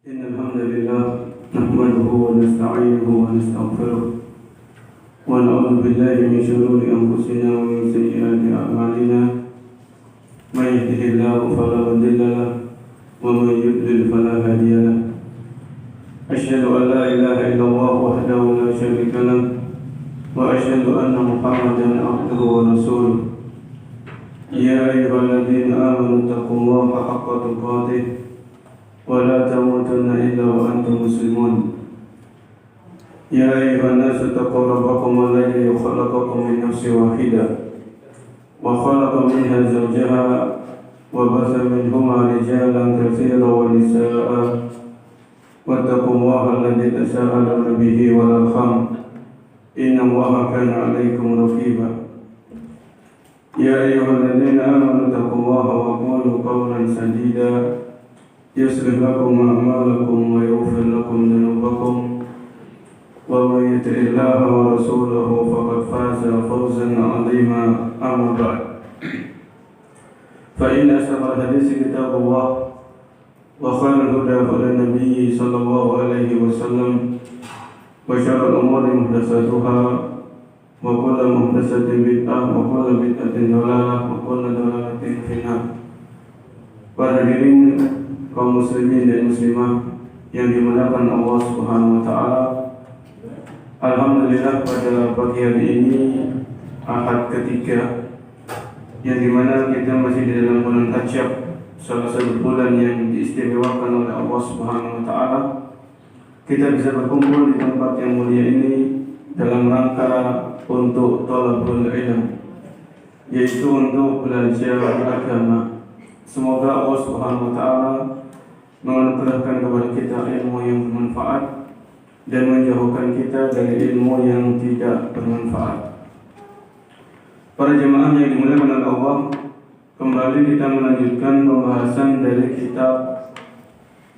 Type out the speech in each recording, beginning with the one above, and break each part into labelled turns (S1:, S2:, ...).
S1: إن الحمد لله نحمده ونستعينه ونستغفره ونعوذ بالله من شرور أنفسنا ومن سيئات أعمالنا من يهده الله فلا مضل له ومن يضلل فلا هادي له أشهد أن لا إله إلا الله وحده لا شريك له وأشهد أن محمدا عبده ورسوله يا أيها الذين آمنوا اتقوا الله حق تقاته ولا تموتن إلا وأنتم مسلمون يا أيها الناس اتقوا ربكم الذي خلقكم من نفس واحدة وخلق منها زوجها وبث منهما رجالا كثيرا ونساء واتقوا الله الذي تساءلون به والأرحام إن الله كان عليكم رقيبا يا أيها الذين آمنوا اتقوا الله وقولوا قولا سديدا يصلح لكم أعمالكم ويغفر لكم ذنوبكم ومن يطع الله ورسوله فقد فاز فوزا عظيما أما بعد فإن أصدق الحديث كتاب الله وخير الهدى هدى النبي صلى الله عليه وسلم وشر الأمور محدثاتها وكل محدثة بدعة وكل بدعة ضلالة وكل ضلالة في النار. Para hadirin kaum muslimin dan muslimah yang dimuliakan Allah Subhanahu wa taala. Alhamdulillah pada pagi hari ini Ahad ketiga yang dimana kita masih di dalam bulan Rajab, salah satu bulan yang diistimewakan oleh Allah Subhanahu wa taala. Kita bisa berkumpul di tempat yang mulia ini dalam rangka untuk talabul ilm, yaitu untuk belajar agama. Semoga Allah Subhanahu wa taala menganugerahkan kepada kita ilmu yang bermanfaat dan menjauhkan kita dari ilmu yang tidak bermanfaat. Para jemaah yang dimuliakan oleh Allah, kembali kita melanjutkan pembahasan dari kitab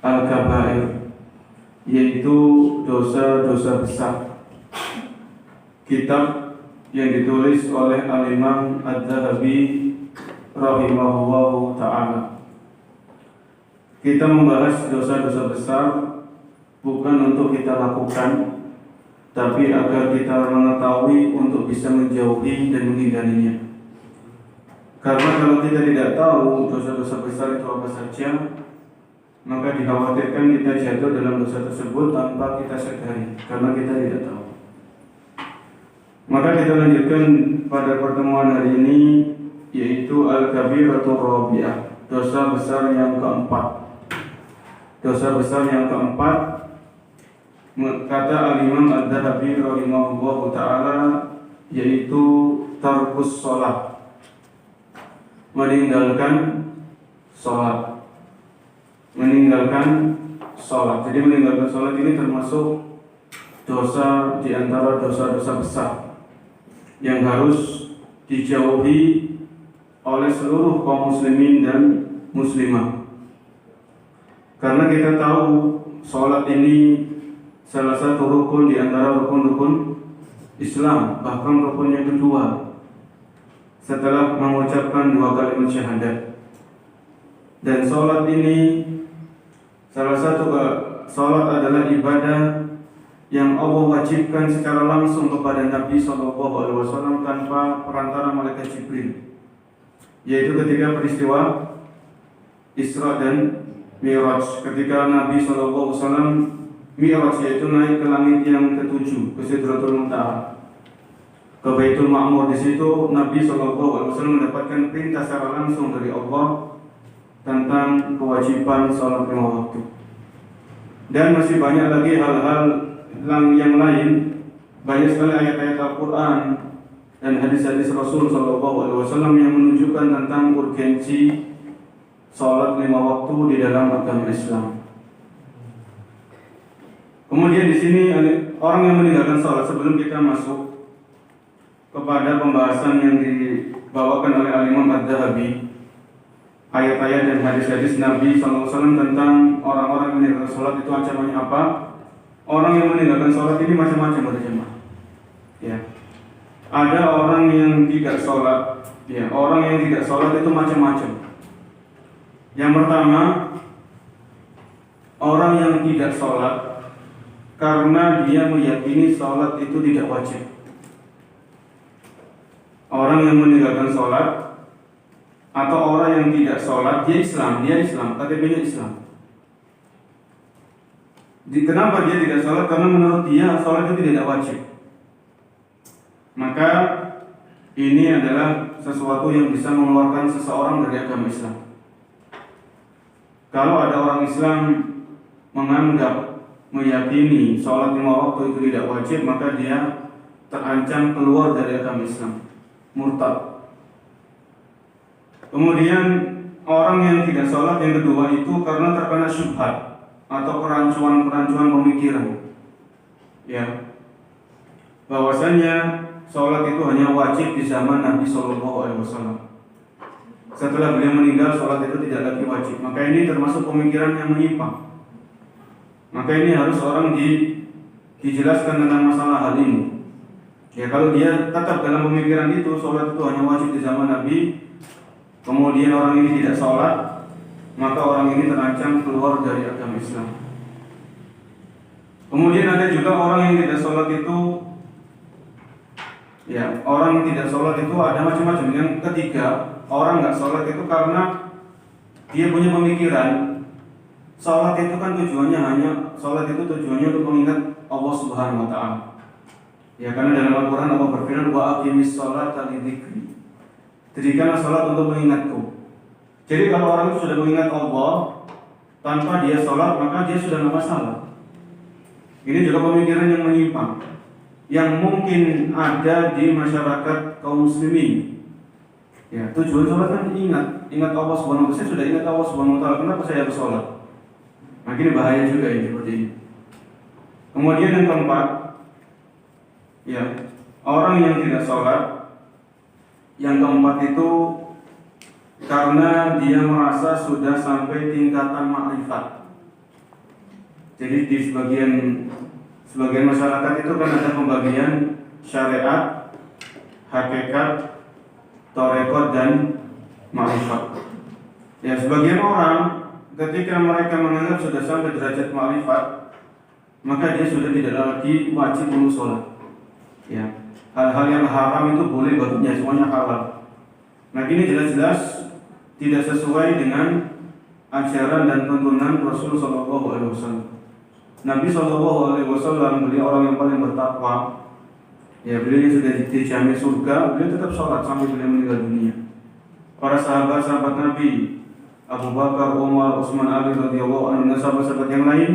S1: Al-Kabair, yaitu dosa-dosa besar. Kitab yang ditulis oleh Al-Imam Adz-Dzahabi rahimahullahu ta'ala. Kita membahas dosa-dosa besar bukan untuk kita lakukan, tapi agar kita mengetahui untuk bisa menjauhi dan menghindarinya. Karena kalau kita tidak tahu dosa-dosa besar itu apa saja, maka dikhawatirkan kita jatuh dalam dosa tersebut tanpa kita sadari, karena kita tidak tahu. Maka kita lanjutkan pada pertemuan hari ini, yaitu Al-Kabiratur Rabi'ah, dosa besar yang keempat. Dosa besar yang keempat, kata Al-Imam Adz-Dzahabi rahimahullahu ta'ala, yaitu tarkus sholat, meninggalkan sholat. Meninggalkan sholat. Jadi meninggalkan sholat ini termasuk dosa di antara dosa-dosa besar yang harus dijauhi oleh seluruh kaum muslimin dan muslimah. Karena kita tahu sholat ini salah satu rukun di antara rukun-rukun Islam, bahkan rukun yang kedua setelah mengucapkan dua kalimat syahadat. Dan sholat ini salah satu sholat adalah ibadah yang Allah wajibkan secara langsung kepada Nabi SAW tanpa perantara malaikat Jibril, yaitu ketika peristiwa Isra dan Mi'raj, ketika Nabi SAW Mi'raj, yaitu naik ke langit yang ketujuh, ke Sidratul Muntaha, ke Baitul Ma'mur. Di situ Nabi SAW mendapatkan perintah secara langsung dari Allah tentang kewajiban sholat lima waktu. Dan masih banyak lagi hal-hal yang lain, banyak sekali ayat-ayat Al-Quran dan hadis-hadis Rasul SAW yang menunjukkan tentang urgensi sholat lima waktu di dalam agama Islam. Kemudian di sini orang yang meninggalkan sholat, sebelum kita masuk kepada pembahasan yang dibawakan oleh Al-Imam Adz-Dzahabi, ayat-ayat dan hadis-hadis Nabi SAW tentang orang-orang yang meninggalkan sholat itu ancamannya apa? Orang yang meninggalkan sholat ini macam-macam berjemaah. Ya. Ada orang yang tidak sholat. Ya, orang yang tidak sholat itu macam-macam. Yang pertama, orang yang tidak sholat karena dia meyakini sholat itu tidak wajib. Orang yang meninggalkan sholat atau orang yang tidak sholat, dia Islam, KTP-nya Islam. Kenapa dia tidak sholat? Karena menurut dia sholat itu tidak wajib. Maka ini adalah sesuatu yang bisa mengeluarkan seseorang dari agama Islam. Kalau ada orang Islam menganggap, meyakini sholat 5 waktu itu tidak wajib, maka dia terancam keluar dari agama Islam, murtad. Kemudian orang yang tidak sholat yang kedua itu karena terkena syubhat atau kerancuan pemikiran, ya, bahwasanya sholat itu hanya wajib di zaman Nabi SAW. Setelah beliau meninggal, sholat itu tidak lagi wajib. Maka ini termasuk pemikiran yang menyimpang. Maka ini harus orang dijelaskan tentang masalah hal ini. Ya, kalau dia tetap dalam pemikiran itu, sholat itu hanya wajib di zaman Nabi, kemudian orang ini tidak sholat, maka orang ini terancam keluar dari agama Islam. Kemudian ada juga orang yang tidak sholat itu, ya, orang yang tidak sholat itu ada macam-macam. Yang ketiga, orang nggak sholat itu karena dia punya pemikiran sholat itu kan tujuannya untuk mengingat Allah Subhanahu Wa Taala. Ya, karena dalam Al-Quran Allah berfirman, wa aqimis sholata lidzikri. Dirikanlah sholat untuk mengingatku. Jadi kalau orang itu sudah mengingat Allah tanpa dia sholat, maka dia sudah nggak masalah. Ini juga pemikiran yang menyimpang, yang mungkin ada di masyarakat kaum muslimin. Ya, tujuan sholat kan ingat Allah Subhanahu Wa Taala. Saya sudah ingat Allah Subhanahu Wa Taala, kenapa saya harus sholat? Nah, ini bahaya juga ini seperti ini. Kemudian yang keempat, ya, orang yang tidak sholat, yang keempat itu karena dia merasa sudah sampai tingkatan makrifat. Jadi di sebagian masyarakat itu kan ada pembagian syariat, hakikat, tarekat dan makrifat. Ya, sebagian orang ketika mereka menganggap sudah sampai derajat makrifat, maka dia sudah tidak lagi wajib untuk sholat. Ya, hal-hal yang haram itu boleh baginya, semuanya halal. Nah, ini jelas-jelas tidak sesuai dengan ajaran dan tuntunan Rasul Sallallahu Alaihi Wasallam. Nabi Sallallahu Alaihi Wasallam, beliau orang yang paling bertakwa. Ya, beliau yang sudah dijamin surga, beliau tetap sholat sampai beliau meninggal dunia. Para sahabat-sahabat Nabi, Abu Bakar, Umar, Utsman, Ali radhiyallahu anhum, dan sahabat-sahabat yang lain,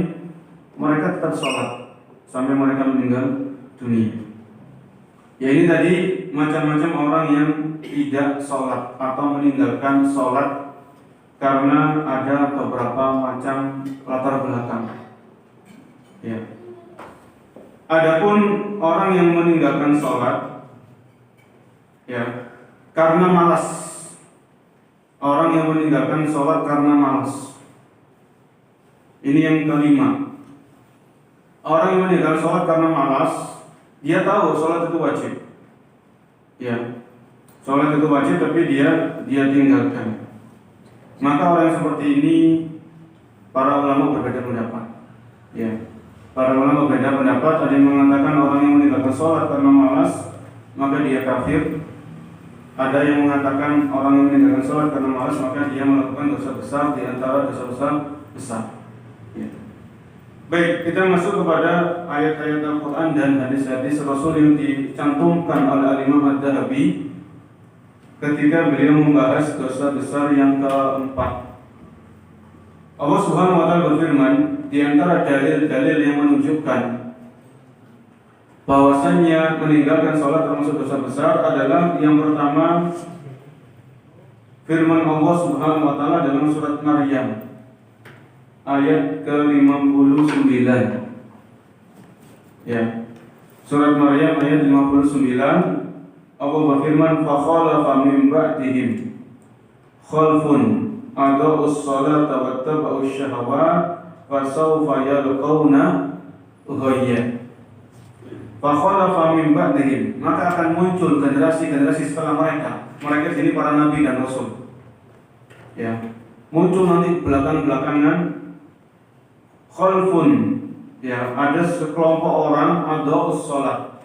S1: mereka tetap sholat sampai mereka meninggal dunia. Ya, ini tadi macam-macam orang yang tidak sholat atau meninggalkan sholat karena ada beberapa macam latar belakang. Ya. Adapun orang yang meninggalkan sholat, ya, karena malas. Orang yang meninggalkan sholat karena malas. Ini yang kelima. Orang yang meninggalkan sholat karena malas, dia tahu sholat itu wajib. Ya, sholat itu wajib tapi dia tinggalkan. Maka orang yang seperti ini, para ulama berbeda pendapat. Ya, para ulama berbeda pendapat. Ada yang mengatakan orang yang meninggalkan sholat karena malas, maka dia kafir. Ada yang mengatakan orang yang meninggalkan sholat karena malas, maka dia melakukan dosa besar di antara dosa-dosa besar. Ya. Baik, kita masuk kepada ayat-ayat Al-Quran dan hadis-hadis Rasul yang dicantumkan oleh Imam Ad-Dhahabi ketika beliau membahas dosa besar yang keempat. Allah Subhanahu wa Ta'ala berfirman, di antara dalil-dalil yang menunjukkan bahwasannya meninggalkan sholat termasuk dosa besar adalah yang pertama firman Allah Subhanahu wa Ta'ala dalam surat Maryam ayat ke-59. Ya. Surat Maryam ayat 59, Allah berfirman, fa khalafa min ba'dihim khalfun adaa'us salata wattaba'us syahawat fasawfa yalqawna ghayya. Fa khalafa min ba'dihim, maka akan muncul generasi-generasi setelah mereka. Mereka sini para nabi dan rasul. Ya. Muncul nanti belakang-belakangan khalfun, ya, ada sekelompok orang adhaus sholat,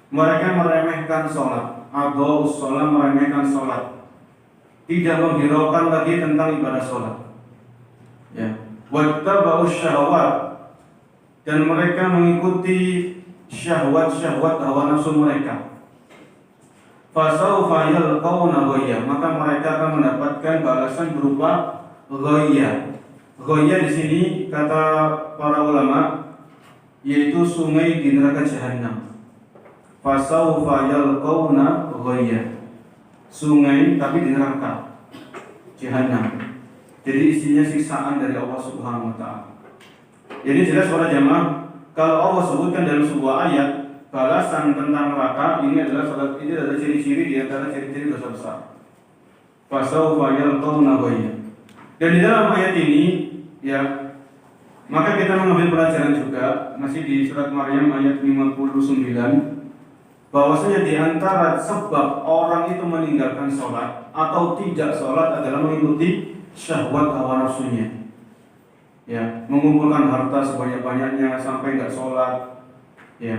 S1: mereka meremehkan sholat, adhaus sholat, meremehkan sholat, tidak menghiraukan lagi tentang ibadah sholat, ya, wattaba'us syahwat, dan mereka mengikuti syahwat-syahwat hawa nafsu mereka. Fasawfa yalqawna ghayya, maka mereka akan mendapatkan balasan berupa ghayya. Ghayya di sini kata para ulama yaitu sungai di neraka jahanam. Fasawfa yalqawna ghayya, sungai tapi di neraka jahanam. Jadi isinya siksaan dari Allah Subhanahu wa taala. Jadi jelas para jamaah, kalau Allah sebutkan dalam sebuah ayat balasan tentang neraka, ini adalah ciri-ciri di antara ciri-ciri dosa besar. Fasawfa yalqawna ghayya. Dan di dalam ayat ini, ya, maka kita mengambil pelajaran juga masih di surat Maryam ayat 59, bahwasanya di antara sebab orang itu meninggalkan sholat atau tidak sholat adalah mengikuti syahwat hawa nafsunya. Ya, mengumpulkan harta sebanyak-banyaknya sampai nggak sholat, ya,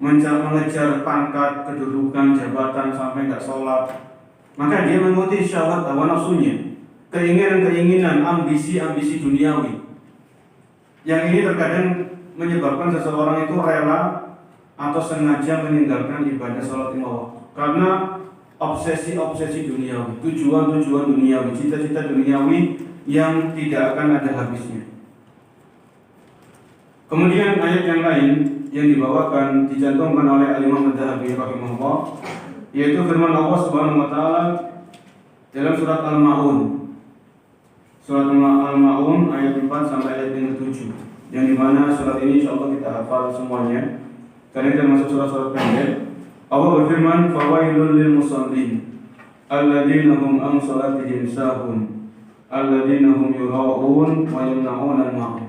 S1: mengejar pangkat, kedudukan, jabatan sampai nggak sholat, maka dia mengikuti syahwat hawa nafsunya, keinginan-keinginan, ambisi-ambisi duniawi. Yang ini terkadang menyebabkan seseorang itu rela atau sengaja meninggalkan ibadah sholat lima waktu karena obsesi-obsesi duniawi, tujuan-tujuan duniawi, cita-cita duniawi yang tidak akan ada habisnya. Kemudian ayat yang lain yang dibawakan dicantumkan oleh Al-Imam Adz-Dzahabi rahimahullah, yaitu firman Allah Subhanahu wa taala dalam surat Al-Maun. Surat Al-Maun ayat 4 sampai ayat yang ke-7. Yang dimana surat ini insyaallah kita hafal semuanya karena termasuk surat-surat pendek. Allah berfirman, "Fawailul lil musallin alladzina hum an salatihim sahun alladzina hum yura'un wa yamna'un al-ma'un."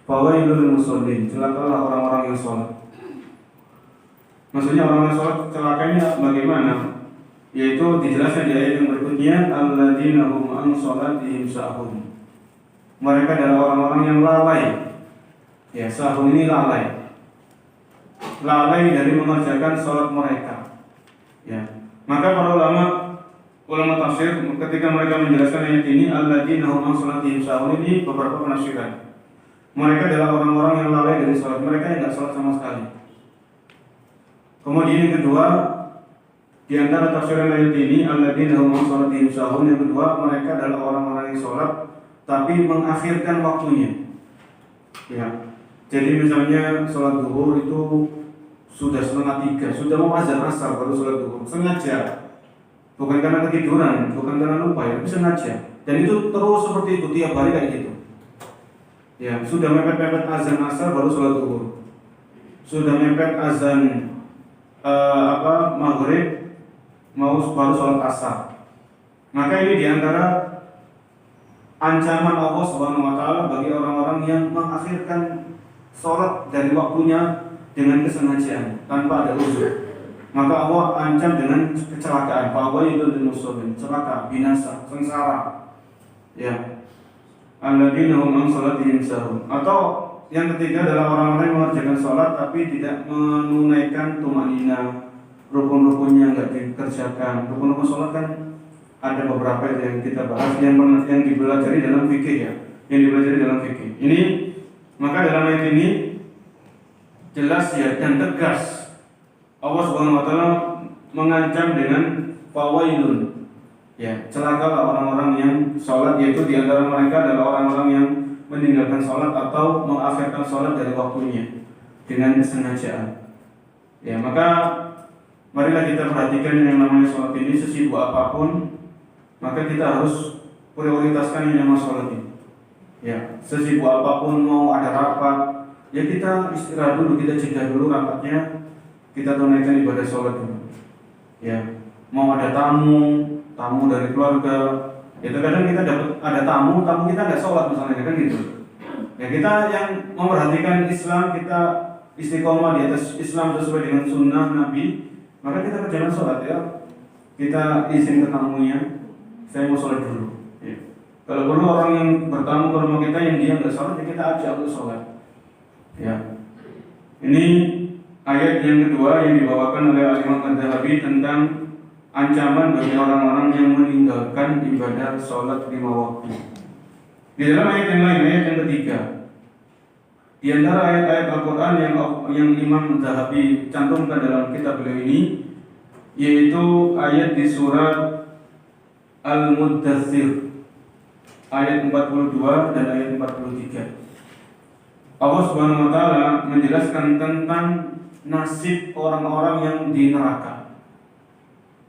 S1: Fawailul musallin, celakalah orang-orang yang sholat. Maksudnya orang yang sholat celakanya bagaimana? Yaitu dijelaskan di ayat yang berikutnya, alladzina hum an salatihim sahun. Mereka adalah orang-orang yang lalai. Ya, sahun ini lalai. Lalai dari mengerjakan sholat mereka. Ya. Maka para ulama tafsir ketika mereka menjelaskan ayat ini, alladzina hum an salatihim sahun, ini beberapa penafsiran. Mereka adalah orang-orang yang lalai dari sholat, mereka yang tidak sholat sama sekali. Kemudian yang kedua, di antara tafsiran ayat ini, alladzina hum an salatihim sahun, yang kedua, mereka adalah orang-orang yang sholat tapi mengakhirkan waktunya. Ya. Jadi misalnya sholat zuhur itu sudah 2:30, sudah mau azan asar baru sholat zuhur, sengaja. Bukan karena ketiduran, bukan karena lupa, ya, tapi sengaja. Dan itu terus seperti itu tiap hari kayak gitu. Ya, sudah mepet-mepet azan asar baru sholat zuhur, sudah mepet azan maghrib mau baru sholat asar. Maka ini diantara ancaman Allah Subhanahu wa taala bagi orang-orang yang mengakhirkan sholat dari waktunya dengan kesengajaan tanpa ada uzur. Maka Allah ancam dengan kecelakaan, fawailul lil musallin, celaka, binasa, sengsara. Ya. Alladzina hum an salatihim sahun. Atau yang ketiga adalah orang-orang yang mengerjakan sholat tapi tidak menunaikan tumanina, rukun-rukunnya nggak dikerjakan. Rukun-rukun sholat kan ada beberapa yang kita bahas yang dipelajari dalam fikih, ya, yang dipelajari dalam fikih. Ini maka dalam ayat ini jelas, ya, dan tegas Allah Subhanahu wa taala mengancam dengan fawailun. Ya, celakalah orang-orang yang sholat, yaitu di antara mereka adalah orang-orang yang meninggalkan sholat atau mengakhirkan sholat dari waktunya dengan kesengajaan. Ya, maka marilah kita perhatikan yang namanya sholat ini, sesibuk apapun, maka kita harus prioritaskan yang namanya sholat ini. Ya, sesibuk apapun, mau ada rapat, ya kita istirahat dulu, kita jeda dulu rapatnya, kita tunaikan ibadah sholat dulu. Ya, mau ada tamu dari keluarga, ya terkadang kita dapat ada tamu kita nggak sholat misalnya, kan gitu. Ya, kita yang memperhatikan Islam, kita istiqomah di atas Islam sesuai dengan sunnah Nabi, maka kita kerjakan sholat, ya. Kita izin ke tamunya, saya mau sholat dulu. Ya. Kalau perlu orang yang bertamu ke rumah kita yang dia nggak sholat, ya kita ajak untuk sholat. Ya. Ini ayat yang kedua yang dibawakan oleh Imam Az-Zahabi tentang ancaman bagi orang-orang yang meninggalkan ibadah sholat 5 waktu. Di dalam ayat yang lain, ayat yang ketiga, di antara ayat-ayat Al-Quran yang Imam Az-Zahabi cantumkan dalam kitab beliau ini, yaitu ayat di surat Al-Muddathir ayat 42 dan ayat 43. Allah Subhanahu wa taala menjelaskan tentang nasib orang-orang yang di neraka.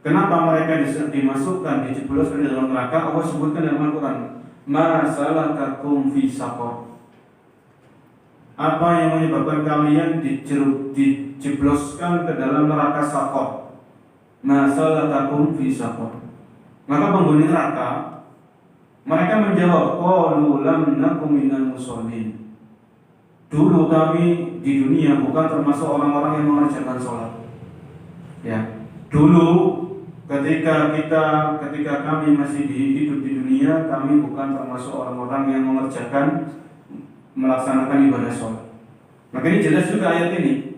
S1: Kenapa mereka dimasukkan, dijebloskan di dalam neraka? Allah sebutkan dalam Al-Quran, ma salakakum fi saqar. Apa yang menyebabkan kalian dijebloskan ke dalam neraka saqar? Ma salakakum fi saqar. Maka penghuni neraka mereka menjawab, qalu lam nakum minal musallin. Dulu kami di dunia bukan termasuk orang-orang yang mengerjakan sholat. Ya, dulu ketika kami masih hidup di dunia, kami bukan termasuk orang-orang yang melaksanakan ibadah sholat. Maka ini jelas juga ayat ini.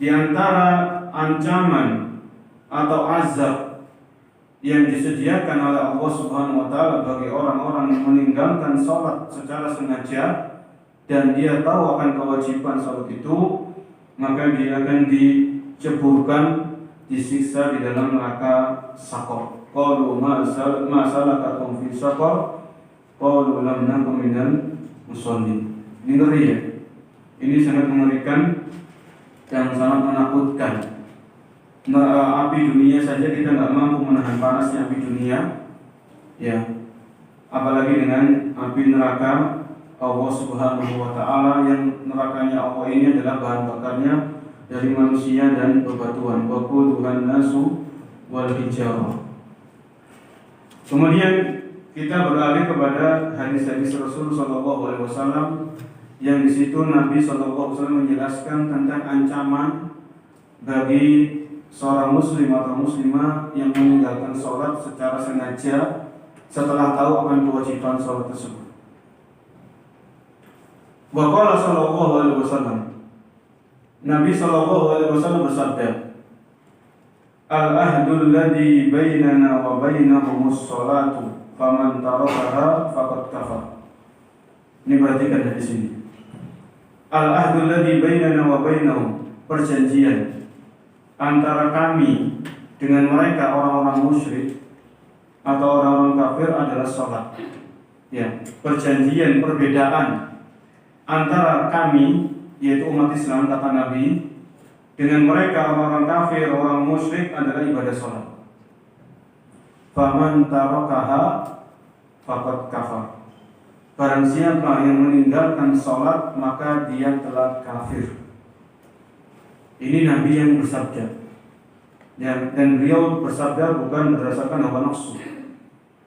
S1: Di antara ancaman atau azab yang disediakan oleh Allah Subhanahu wa taala bagi orang-orang yang meninggalkan sholat secara sengaja dan dia tahu akan kewajiban salat itu, maka dia akan diceburkan, disiksa di dalam neraka saqar. Qalu ma salakakum fi saqar? Qalu lam nakum minal musallin. Ini ngeri ya. Ini sangat mengerikan dan sangat menakutkan. Api dunia saja kita nggak mampu menahan panasnya api dunia, ya. Apalagi dengan api neraka Allah Subhanahu wa taala yang nerakanya Allah ini adalah bahan bakarnya dari manusia dan bebatuan. Waquduhan nasu wal hijarah. Kemudian kita beralih kepada hadis-hadis Rasul sallallahu alaihi wasallam yang di situ Nabi sallallahu alaihi wasallam menjelaskan tentang ancaman bagi seorang muslim atau muslimah yang meninggalkan sholat secara sengaja setelah tahu akan kewajiban sholat tersebut. Wa qala sallallahu alaihi wasallam, Nabi sallallahu alaihi wasallam bersabda, al-ahdul ladzi bainana wa bainahumus sholatu faman tarakaha faqad kafar. Ini perhatikan dari sini. Al-ahdul ladzi bainana wa bainahum, perjanjian antara kami dengan mereka orang-orang musyrik atau orang-orang kafir adalah sholat. Ya, perjanjian, perbedaan antara kami, yaitu umat Islam kata Nabi, dengan mereka orang-orang kafir, orang musyrik adalah ibadah sholat. Faman tarakaha faqad kafar. Barang siapa yang meninggalkan sholat maka dia telah kafir. Ini Nabi yang bersabda. Dan beliau bersabda bukan berdasarkan hawa nafsu,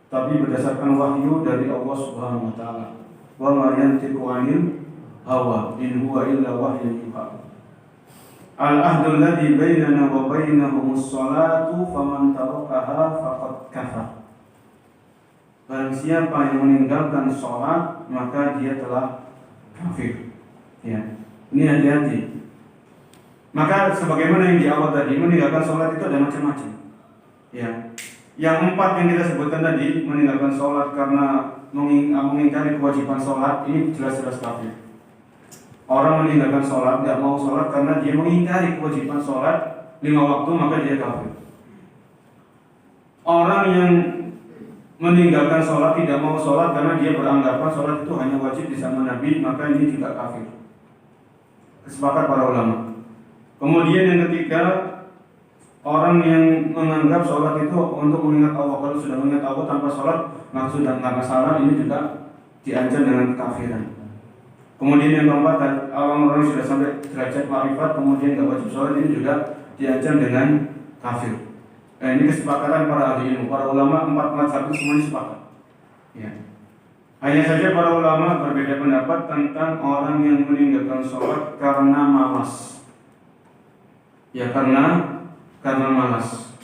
S1: tapi berdasarkan wahyu dari Allah Subhanahu wa taala. Wa ma yantiqu 'anil hawa in huwa illa wahyun yuha. Al-ahdul ladzi bainana wa bainahumus sholatu faman tarakaha faqad kafar. Barang siapa yang meninggalkan sholat maka dia telah kafir. Ya. Ini hati-hati. Maka sebagaimana yang di awal tadi, meninggalkan sholat itu ada macam-macam. Ya. Yang 4 yang kita sebutkan tadi, meninggalkan sholat karena mengingkari kewajiban sholat, ini jelas-jelas kafir. Orang meninggalkan sholat, tidak mau sholat karena dia mengingkari kewajiban sholat 5 waktu, maka dia kafir. Orang yang meninggalkan sholat, tidak mau sholat karena dia beranggapan sholat itu hanya wajib di zaman Nabi, maka ini juga kafir. Kesepakat para ulama. Kemudian yang ketiga, orang yang menganggap sholat itu untuk mengingat Allah. Kalau sudah mengingat Allah tanpa sholat, maka sudah karena salah, ini juga diancam dengan kekafiran. Kemudian yang keempat, orang-orang yang sudah sampai derajat ma'rifat kemudian tidak wajib sholat, ini juga diancam dengan kafir. Ini kesepakatan para ahli ilmu, para ulama 4 mazhab itu semuanya sepakat. Ya. Hanya saja para ulama berbeda pendapat tentang orang yang meninggalkan sholat karena malas. Ya, karena malas.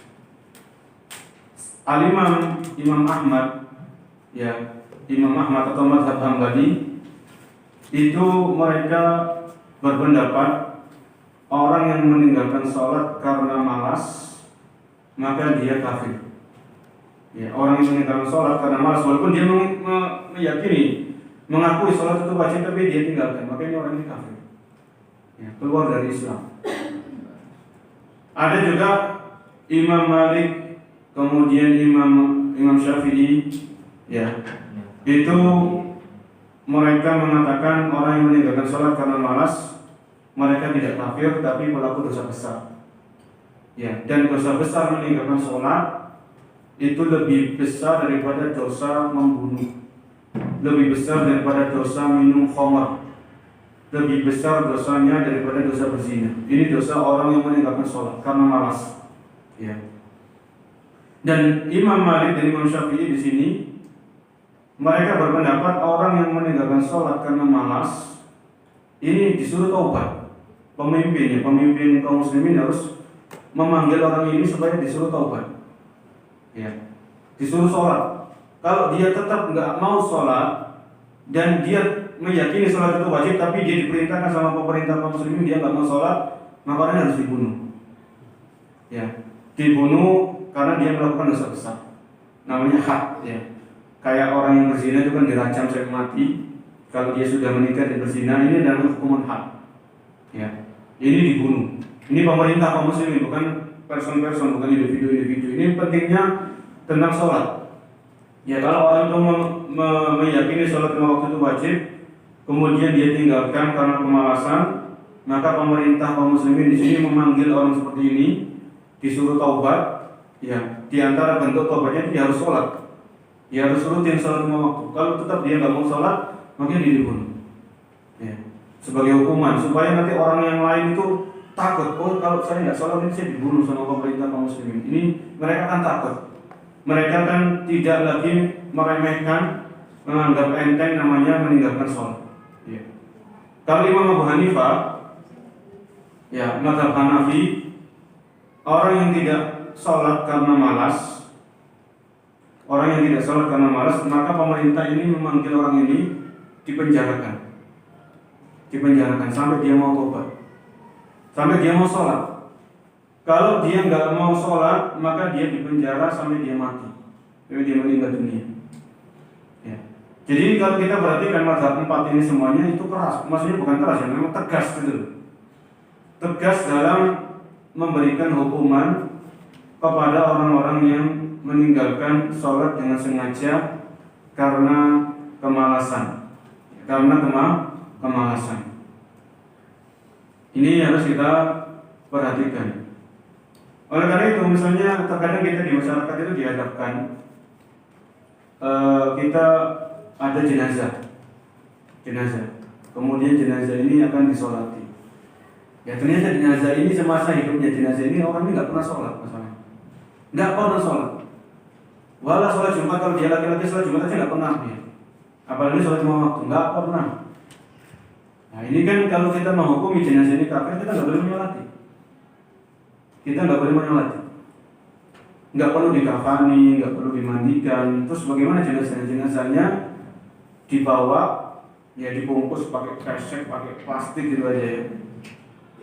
S1: Imam Ahmad, ya, Imam Ahmad atau mazhab Hambali itu mereka berpendapat orang yang meninggalkan sholat karena malas maka dia kafir. Ya, orang yang meninggalkan sholat karena malas walaupun dia meyakini mengakui sholat itu wajib tapi dia tinggalkan, maka ini orang ini kafir. Ya, keluar dari Islam. Ada juga Imam Malik, kemudian Imam Syafi'i, ya, itu mereka mengatakan orang yang meninggalkan sholat karena malas, mereka tidak kafir tapi pelaku dosa besar. Ya, dan dosa besar meninggalkan sholat itu lebih besar daripada dosa membunuh, lebih besar daripada dosa minum khamar, lebih besar dosanya daripada dosa berzina. Ini dosa orang yang meninggalkan sholat karena malas. Ya. Dan Imam Malik dan Imam Syafi'i di sini mereka berpendapat orang yang meninggalkan sholat karena malas ini disuruh taubat. Pemimpin kaum muslimin harus memanggil orang ini supaya disuruh taubat. Ya, disuruh sholat. Kalau dia tetap nggak mau sholat dan dia meyakini sholat itu wajib, tapi dia diperintahkan sama pemerintah kaum muslimin dia nggak mau sholat, maka orang harus dibunuh. Ya, dibunuh karena dia melakukan dosa besar. Namanya had. Ya, kayak orang yang berzina itu kan dirajam sampai mati. Kalau dia sudah menikah dan berzina, ini adalah hukuman had. Ya, ini dibunuh. Ini pemerintah kaum muslimin, bukan person-person, bukan individu-individu. Ini pentingnya tentang sholat. Ya, kalau orang itu meyakini sholat lima waktu itu wajib, kemudian dia tinggalkan karena kemalasan, maka pemerintah kaum muslimin di sini memanggil orang seperti ini, disuruh taubat. Ya, di antara bentuk taubatnya dia harus sholat. Dia harus rutin sholat lima waktu. Kalau tetap dia nggak mau sholat, maka dia dibunuh. Ya, sebagai hukuman supaya nanti orang yang lain itu takut. Oh, kalau saya nggak sholat ini saya dibunuh sama pemerintah kaum muslimin. Ini mereka kan takut. Mereka kan tidak lagi meremehkan, menganggap enteng namanya meninggalkan sholat. Ya. Kalau Imam Abu Hanifah, ya, mazhab Hanafi, orang yang tidak sholat karena malas, maka pemerintah ini memanggil orang ini dipenjarakan sampai dia mau tobat, sampai dia mau sholat. Kalau dia nggak mau sholat, maka dia dipenjara sampai dia mati, sampai dia meninggal dunia. Ya. Jadi kalau kita perhatikan mazhab 4 ini semuanya itu keras, maksudnya bukan keras ya, memang tegas gitu. Tegas dalam memberikan hukuman kepada orang-orang yang meninggalkan sholat dengan sengaja karena kemalasan. Ini harus kita perhatikan. Oleh karena itu, misalnya terkadang kita di masyarakat itu dihadapkan kita ada jenazah, kemudian jenazah ini akan disolati. Ya, ternyata jenazah ini semasa hidupnya jenazah ini orang ini nggak pernah sholat, masalahnya nggak pernah sholat. Walau sholat Jumat, kalau dia laki-laki sholat Jumat aja nggak pernah dia. Apalagi sholat lima waktu, nggak pernah. Nah, ini kan kalau kita menghukumi jenazah ini kafir, kita nggak boleh menyolati. Nggak perlu dikafani, nggak perlu dimandikan. Terus bagaimana jenazahnya dibawa, ya dibungkus pakai kresek, pakai plastik gitu aja ya.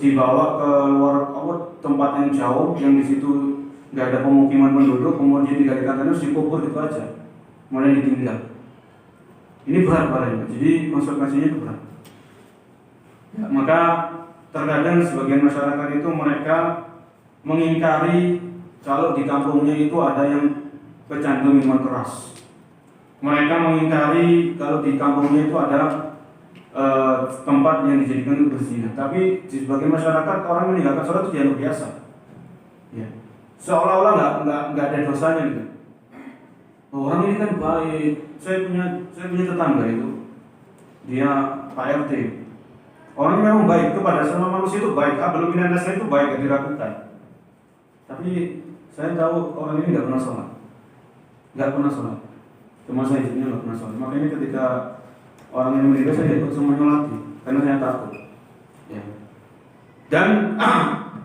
S1: Dibawa ke luar tempat yang jauh, yang di situ nggak ada pemukiman penduduk, kemudian digadikan terus dikubur gitu aja, mulai ditinggal. Ini berat parahnya, jadi konsekuensinya itu berat. Ya, maka terkadang sebagian masyarakat itu mereka mengingkari kalau di kampungnya itu ada yang pecandu minuman keras. Mereka mengingkari kalau di kampungnya itu ada tempat yang dijadikan untuk berzina. Tapi di sebagian masyarakat orang meninggalkan sholat itu dianggap biasa. Ya. Seolah-olah nggak ada dosanya gitu. Oh, orang ini kan baik. Saya punya tetangga itu, dia Pak RT. Orang memang baik kepada semua manusia itu baik. Belum binatang itu baik, diragukan. Tapi saya tahu orang ini nggak pernah sholat. Cuma saya hidupnya nggak pernah sholat. Makanya ketika orang ini meninggal saya ikut semua nyolati karena saya takut. Ya. Dan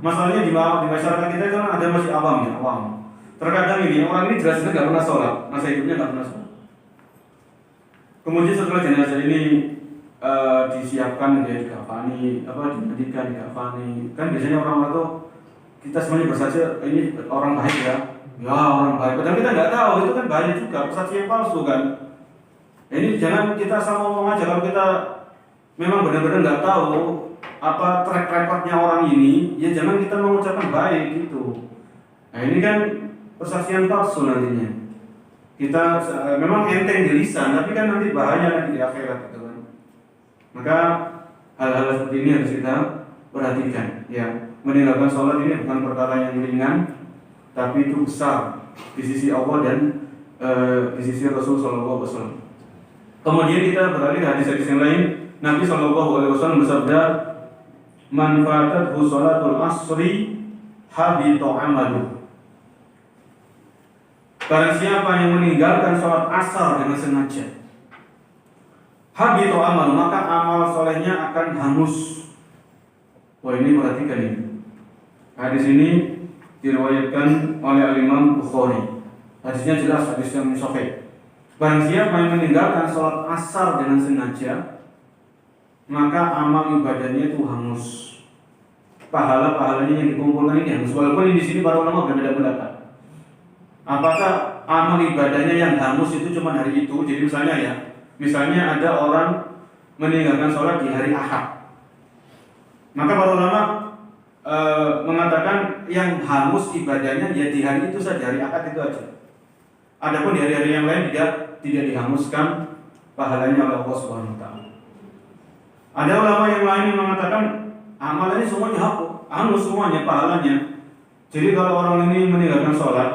S1: masalahnya di masyarakat kita kan ada masih awam. Terkadang ini orang ini jelas-jelas nggak pernah sholat, masa hidupnya nggak pernah sholat. Kemudian setelah jenazah ini disiapkan, dia dikafani, dimandikan, dikafani. Kan biasanya orang-orang tuh kita semuanya bersaksi ini orang baik ya, orang baik. Padahal kita nggak tahu itu kan bahaya juga, persaksian palsu kan. Ini jangan kita sama ngomong aja kalau kita memang benar-benar nggak tahu apa track recordnya orang ini, ya jangan kita mengucapkan baik gitu. Nah ini kan persaksian palsu nantinya. Kita memang enteng di lisan, tapi kan nanti bahaya nanti di akhirat gitu kan. Maka hal-hal seperti ini harus kita perhatikan. Ya, meninggalkan sholat ini bukan perkara yang ringan, tapi itu besar di sisi Allah dan di sisi Rasul Sallallahu Alaihi Wasallam. Kemudian kita beralih ke hadis-hadis yang lain. Nabi Sallallahu Alaihi Wasallam bersabda, "Man fatathu sholatul asri habita amaluh." Barang siapa yang meninggalkan sholat asar dengan sengaja, habita amal, maka amal solehnya akan hangus. Wah ini perhatikan ini. Hadis ini diriwayatkan oleh Imam Bukhari. Hadisnya jelas, hadis yang sahih. Barang siapa yang meninggalkan sholat asar dengan sengaja, maka amal ibadahnya itu hangus. Pahala-pahalanya yang dikumpulkan ini hangus. Walaupun di sini para ulama berbeda pendapat. Apakah amal ibadahnya yang hangus itu cuma hari itu? Jadi misalnya ada orang meninggalkan sholat di hari Ahad, maka para ulama mengatakan yang hangus ibadahnya ya di hari itu saja, hari Ahad itu aja. Adapun di hari-hari yang lain tidak dihanguskan pahalanya oleh Allah Subhanahu wa taala. Ada ulama yang lain yang mengatakan amalannya semuanya hangus semuanya pahalanya. Jadi kalau orang ini meninggalkan sholat,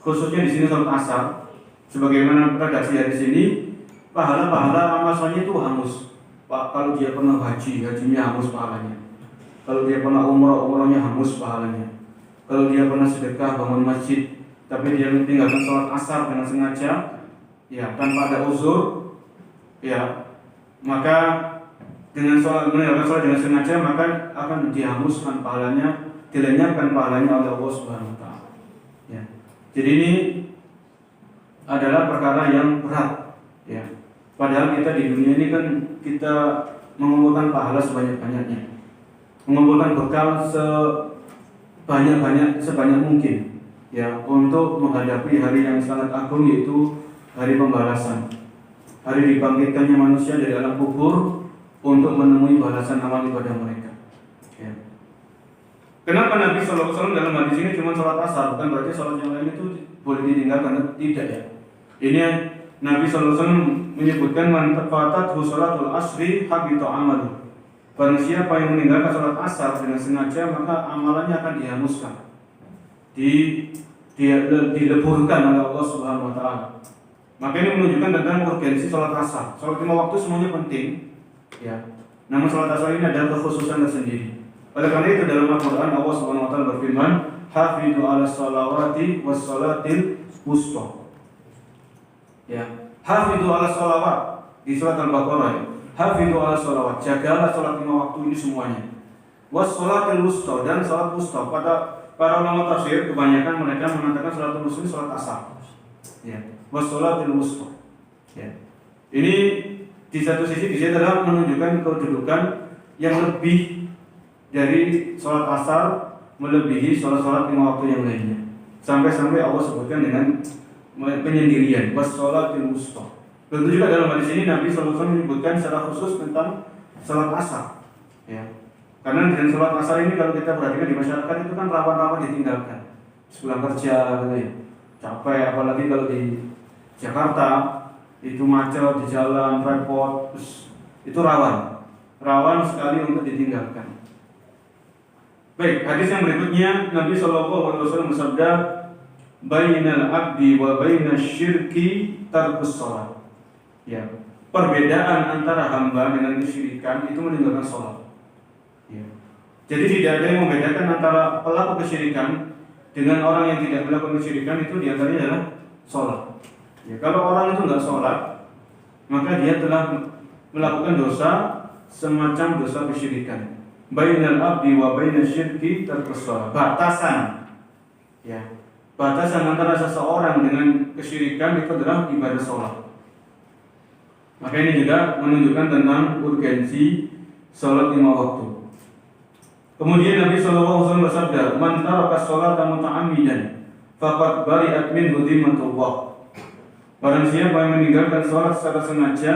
S1: khususnya di sini sholat asar, sebagaimana redaksi hadis ini, pahala-pahala amal solehnya itu hangus. Pak, kalau dia pernah hajinya hangus pahalanya. Kalau dia pernah umrahnya hangus pahalanya. Kalau dia pernah sedekah bangun masjid, tapi dia meninggalkan sholat asar dengan sengaja, ya tanpa ada uzur, ya maka dengan meninggalkan sholat dengan sengaja maka akan dihanguskan pahalanya, dilenyapkan pahalanya oleh Allah Subhanahu wa taala. Ya. Jadi ini adalah perkara yang berat, ya. Padahal kita di dunia ini kan kita mengumpulkan pahala sebanyak-banyaknya, mengumpulkan bekal sebanyak mungkin, ya, untuk menghadapi hari yang sangat agung, yaitu hari pembalasan, hari dibangkitkannya manusia dari alam kubur untuk menemui balasan amal ibadah mereka. Ya. Kenapa Nabi SAW dalam hadis ini cuma sholat asar, bukan berarti sholat yang lain itu boleh ditinggalkan? Tidak ya. Ini Nabi SAW menyebutkan man fatathu sholatul asri habita amaluh. Barang siapa yang meninggalkan sholat asar dengan sengaja, maka amalannya akan dihanguskan, dileburkan oleh Allah Subhanahu wa taala. Maka ini menunjukkan tentang urgensi sholat asar. Sholat 5 waktu semuanya penting, ya. Namun sholat asar ini ada kekhususan tersendiri. Oleh karena itu dalam Al-Quran Allah Subhanahu wa taala berfirman, "Hafidhu 'ala sholawati was sholatil wusta." Ya, hafidhu 'ala sholawat di surat Al-Baqarah. Ya. Hafidhu 'ala sholawat, jagalah sholat 5 waktu ini semuanya. Was sholatil wusta, dan sholat wusta. Para ulama tafsir kebanyakan mereka mengatakan sholat wusta ini sholat asar. Ya, was sholatil wusta. Ya. Ini di satu sisi adalah menunjukkan kedudukan yang lebih dari sholat asar, melebihi sholat-sholat 5 waktu yang lainnya. Sampai-sampai Allah sebutkan dengan penyendirian, wassolatil wusta. Begitu juga dalam hadis ini Nabi SAW menyebutkan secara khusus tentang sholat asar. Ya. Karena dengan sholat asar ini kalau kita perhatikan di masyarakat itu kan rawan-rawan ditinggalkan. Sepulang kerja, gitu ya, capek, apalagi kalau di Jakarta itu macet di jalan, repot, itu rawan sekali untuk ditinggalkan. Baik, hadis yang berikutnya Nabi SAW bersabda, "Bainal abdi wa bainasyirki tarkus shalah." Ya, perbedaan antara hamba dengan kesyirikan itu meninggalkan sholat. Ya. Jadi tidak ada yang membedakan antara pelaku kesyirikan dengan orang yang tidak melakukan kesyirikan, itu diantaranya adalah sholat. Ya, kalau orang itu nggak sholat, maka dia telah melakukan dosa semacam dosa kesyirikan. Bainal abdi wa bainasyirki tarkus shalah. Batasan, ya, batasan antara seseorang dengan kesyirikan itu adalah ibadah sholat. Maka ini juga menunjukkan tentang urgensi sholat 5 waktu. Kemudian Nabi SAW bersabda, "Man taraka sholata muta'ammidan, faqad bari'at minhu dhimmatullah." Barang siapa yang meninggalkan sholat secara sengaja,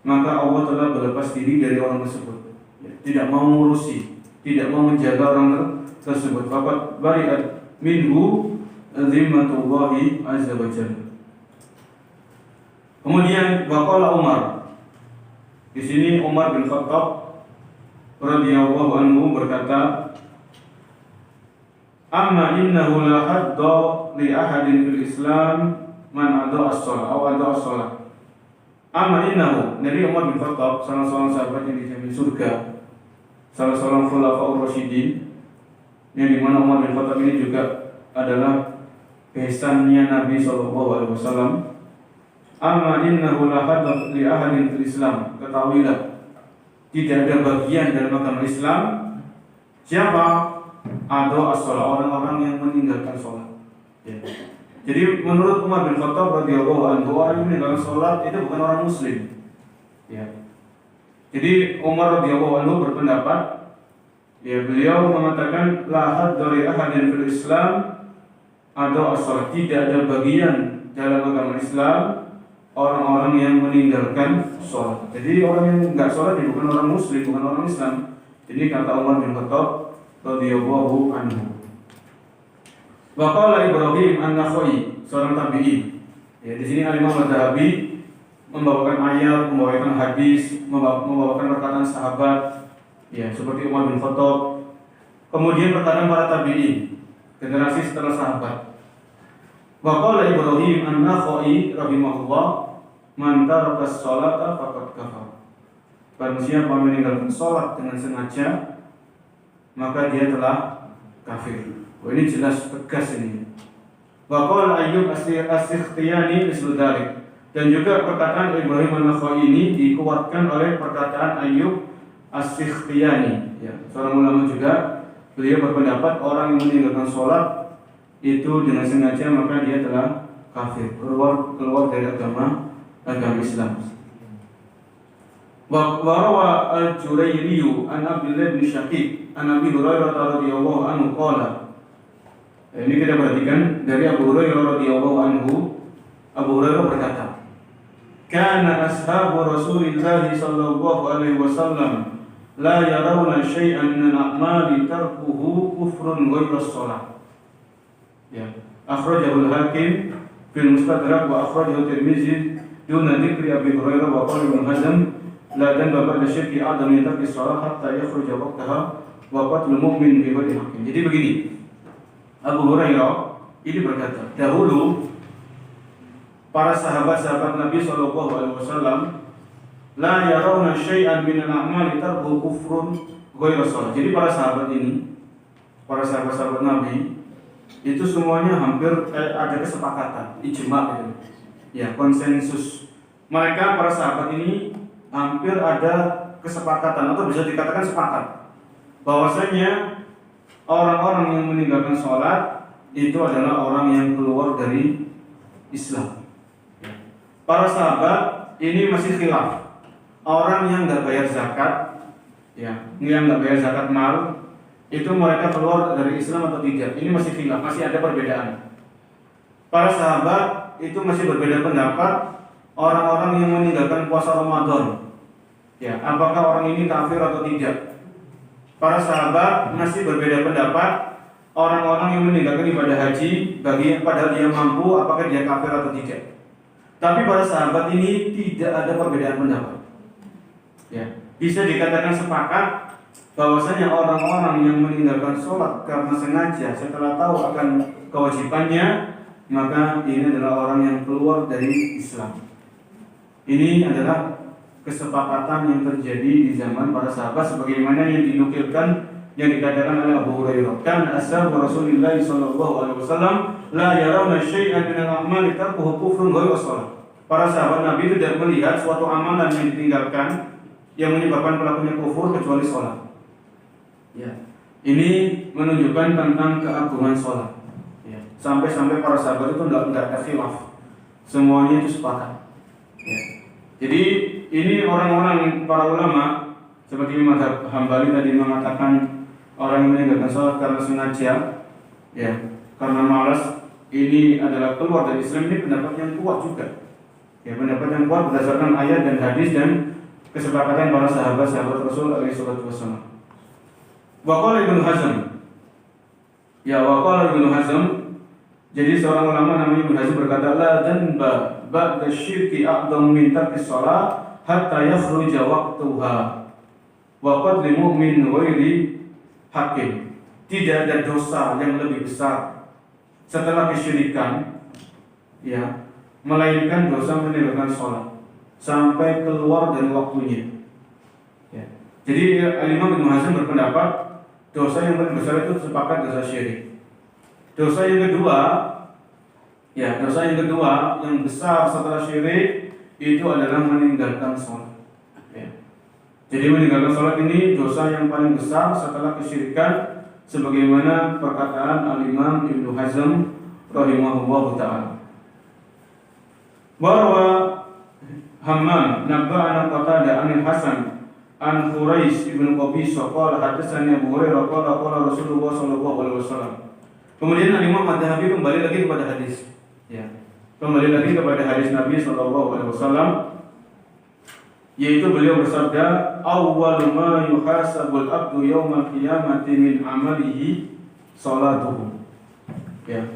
S1: maka Allah telah berlepas diri dari orang tersebut. Tidak mau mengurusi, tidak mau menjaga orang tersebut. Faqad bari'at minhu dhimmatullahi azza wa jalla. Kemudian waqala Umar. Di sini Umar bin Khattab radhiyallahu anhu berkata, "Amma innahu la hadda li ahadin fil Islam man ada as-shalah atau ada as-shalah." Amma innahu, dari Umar bin Khattab, salah seorang sahabat yang dijamin surga, salah seorang khulafaur rasyidin, yang dimana Umar bin Khattab ini juga adalah besannya Nabi SAW. Amma innahu la hadda li ahadin fil Islam, ketahuilah tidak ada bagian dalam agama Islam siapa ada as-shalah, orang-orang yang meninggalkan sholat. Ya. Jadi menurut Umar bin Khattab radhiyallahu anhu, orang yang meninggalkan sholat itu bukan orang Muslim. Ya. Jadi Umar radhiyallahu anhu berpendapat, ya, beliau mengatakan la hadda li ahadin fil Islam ada as-shalah, tidak ada bagian dalam agama Islam orang-orang yang meninggalkan sholat. Jadi orang yang enggak sholat itu bukan orang Muslim, bukan orang Islam. Ini kata Umar bin Khattab radhiyallahu anhu. Wa qala Ibrahim an-Nakhai, seorang tabi'in. Ya, di sini Al-Imam Adz-Dzahabi membawakan ayat, membawakan hadis, membawakan perkataan sahabat, ya, seperti Umar bin Khattab. Kemudian perkataan para tabi'in, generasi setelah sahabat. Wa qala Ibrahim an-Nakhai rahimahullah, "Man taraka as-sholata faqad kafar." Barang siapa meninggalkan sholat dengan sengaja, maka dia telah kafir. Oh, ini jelas tegas ini. Wa qala Ayyub as-Sikhtiyani mislu dzalik. Dan juga perkataan Ibrahim an-Nakhai ini dikuatkan oleh perkataan Ayyub as-Sikhtiyani. Ya, seorang ulama juga, beliau berpendapat orang yang meninggalkan sholat itu dengan sengaja maka dia telah kafir, keluar dari agama Islam. Wa rawa al-Jurayri an Abdullah bin Syaqiq an Abi Hurairah radhiyallahu anhu qala. Ini kita perhatikan dari Abu Hurairah radhiyallahu anhu. Abu Hurairah berkata, "Kana ashabu Rasulillah sallallahu alaihi wasallam la yarawna syai'an min al-a'mali tarkuhu kufrun ghayra shalah." Ya, akhrajahu al-Hakim fil Mustadrak wa akhrajahu Tirmizi duna dzikri Abi Hurairah wa qala Ibnu Hazm la tanba ba'da syirki a'dam min tarki shalah hatta yakhruja waqtaha wa qatlul mu'min bi ghairi haqqin. Jadi begini, Abu Hurairah ini berkata, dahulu para sahabat-sahabat Nabi sallallahu alaihi wasallam la yarawna syai'an min al-a'mali tarku kufrun ghairu shalah. Jadi para sahabat ini, para sahabat-sahabat Nabi itu semuanya hampir ada kesepakatan, ijma gitu. Ya, konsensus. Mereka para sahabat ini hampir ada kesepakatan atau bisa dikatakan sepakat bahwasanya orang-orang yang meninggalkan sholat itu adalah orang yang keluar dari Islam. Para sahabat ini masih khilaf. Orang yang nggak bayar zakat, ya, yang nggak bayar zakat mal, itu mereka keluar dari Islam atau tidak? Ini masih khilaf, masih ada perbedaan. Para sahabat itu masih berbeda pendapat. Orang-orang yang meninggalkan puasa Ramadan, ya, apakah orang ini kafir atau tidak? Para sahabat masih berbeda pendapat. Orang-orang yang meninggalkan ibadah haji, padahal dia mampu, apakah dia kafir atau tidak? Tapi para sahabat ini tidak ada perbedaan pendapat. Ya, bisa dikatakan sepakat bahwasanya orang-orang yang meninggalkan sholat karena sengaja setelah tahu akan kewajibannya, maka ini adalah orang yang keluar dari Islam. Ini adalah kesepakatan yang terjadi di zaman para sahabat sebagaimana yang dinukilkan, yang dikatakan oleh Abu Hurairah. Kan ashabu Rasulillah sallallahu alaihi wasallam la yarawna syai'an min al-a'mali tarkuhu kufrun ghairu shalah. Para sahabat Nabi itu tidak melihat suatu amalan yang ditinggalkan yang menyebabkan pelakunya kufur kecuali sholat. Ya. Ini menunjukkan tentang keagungan sholat. Ya. Sampai-sampai para sahabat itu tidak ada khilaf. Semuanya itu sepakat. Ya. Jadi ini orang-orang para ulama seperti Mazhab Hambali tadi mengatakan orang yang meninggalkan sholat karena sengaja, ya, karena malas, ini adalah keluar dari Islam. Ini pendapat yang kuat juga, ya, pendapat yang kuat berdasarkan ayat dan hadis dan kesepakatan para sahabat Rasul alaihi salatu wassalam. Wa qala Ibnu Hazm, ya, wa qala Ibnu Hazm, jadi seorang ulama namanya Ibnu Hazm berkata, la danba ba'da syirki a'dham min tarki shalah hatta yakhruja waqtuha wa qad lil mu'min ghairi hakim. Tidak ada dosa yang lebih besar setelah kesyirikan, ya, melainkan dosa meninggalkan sholat sampai keluar dari waktunya, ya. Jadi Imam Ibnu Hazm berpendapat dosa yang paling besar itu sepakat dosa syirik. Dosa yang kedua, ya, dosa yang kedua yang besar setelah syirik itu adalah meninggalkan sholat, ya. Jadi meninggalkan sholat ini dosa yang paling besar setelah kesyirikan, sebagaimana perkataan Al-Imam Ibnu Hazm rahimahullahu ta'ala. Warwa Hammam nabba'ana Qatadah anil Hasan an Quraish ibn Qabisa qala hadatsani Abu Hurairah qala Rasulullah sallallahu alaihi wasallam. Kemudian Imam Madhabi kembali lagi kepada hadis, ya. Kembali lagi kepada hadis Nabi sallallahu alaihi wasallam, yaitu beliau bersabda, awwalu ma yuhasabul abdu yaumal qiyamati min amalihi salatuhu, ya.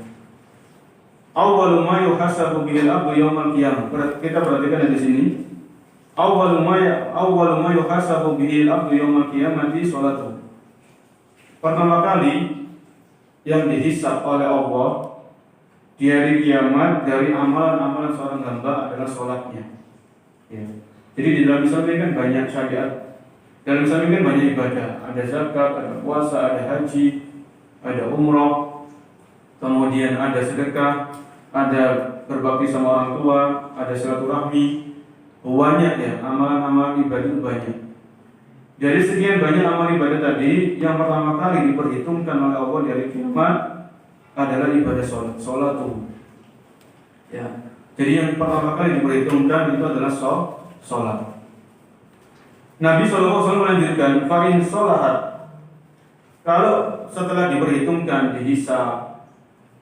S1: Awwalu ma yuhasabu bihil abdu yaumal qiyamah. Kita perhatikan di sini. Awwalu ma yuhasabu bihil abdu yaumal qiyamati salatuhu. Pertama kali yang dihisab oleh Allah di hari kiamat dari amalan-amalan seorang hamba adalah salatnya, ya. Jadi di dalam Islam ini kan banyak syariat. Dalam Islam ini kan banyak ibadah. Ada zakat, ada puasa, ada haji, ada umrah, kemudian ada sedekah, ada berbakti sama orang tua, ada silaturahmi. Banyak, ya, amalan-amalan ibadah itu banyak. Dari sekian banyak amal ibadah tadi, yang pertama kali diperhitungkan oleh Allah di hari kiamat adalah ibadah sholat, sholat tuh, ya. Jadi yang pertama kali diperhitungkan itu adalah sholat. Nabi SAW melanjutkan, farin sholahat, kalau setelah diperhitungkan, dihisab,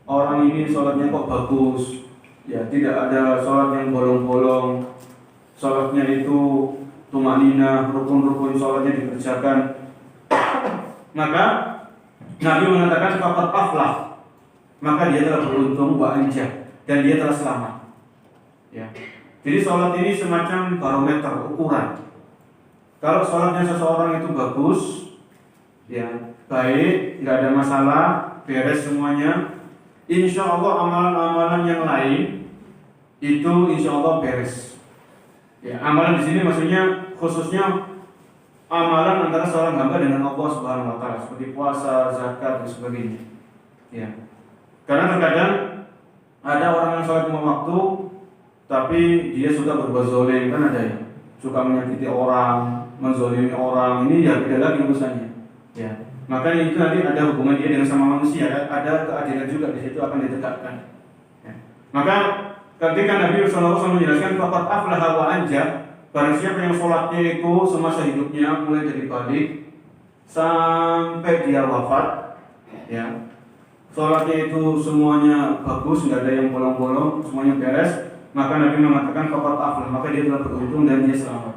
S1: orang ini sholatnya kok bagus, ya, tidak ada sholat yang bolong-bolong, sholatnya itu tumanina, rukun-rukun sholatnya dikerjakan, maka Nabi mengatakan faqad aflah, maka dia telah beruntung, wa anjah, dan dia telah selamat, ya. Jadi sholat ini semacam barometer, ukuran. Kalau sholatnya seseorang itu bagus, ya, baik, nggak ada masalah, beres semuanya, insya Allah amalan-amalan yang lain itu insya Allah beres. Ya, amalan di sini maksudnya khususnya amalan antara seorang hamba dengan Allah Subhanahu Wa Taala seperti puasa, zakat dan sebagainya. Ya, karena terkadang ada orang yang sholat lima waktu, tapi dia suka berbuat zalim, kan ada, ya, suka menyakiti orang, menzalimi orang, ini ya beda lagi urusannya, ya. Makanya itu nanti ada hubungan dia dengan sama manusia, ada keadilan juga di situ akan ditegakkan, ya. Maka ketika Nabi SAW menjelaskan faqad aflaha wa anja, barang siapa yang sholatnya itu semasa hidupnya mulai dari balik sampai dia wafat, ya, sholatnya itu semuanya bagus, nggak ada yang bolong-bolong, semuanya beres, maka Nabi mengatakan faqad aflah, maka dia telah beruntung dan dia selamat.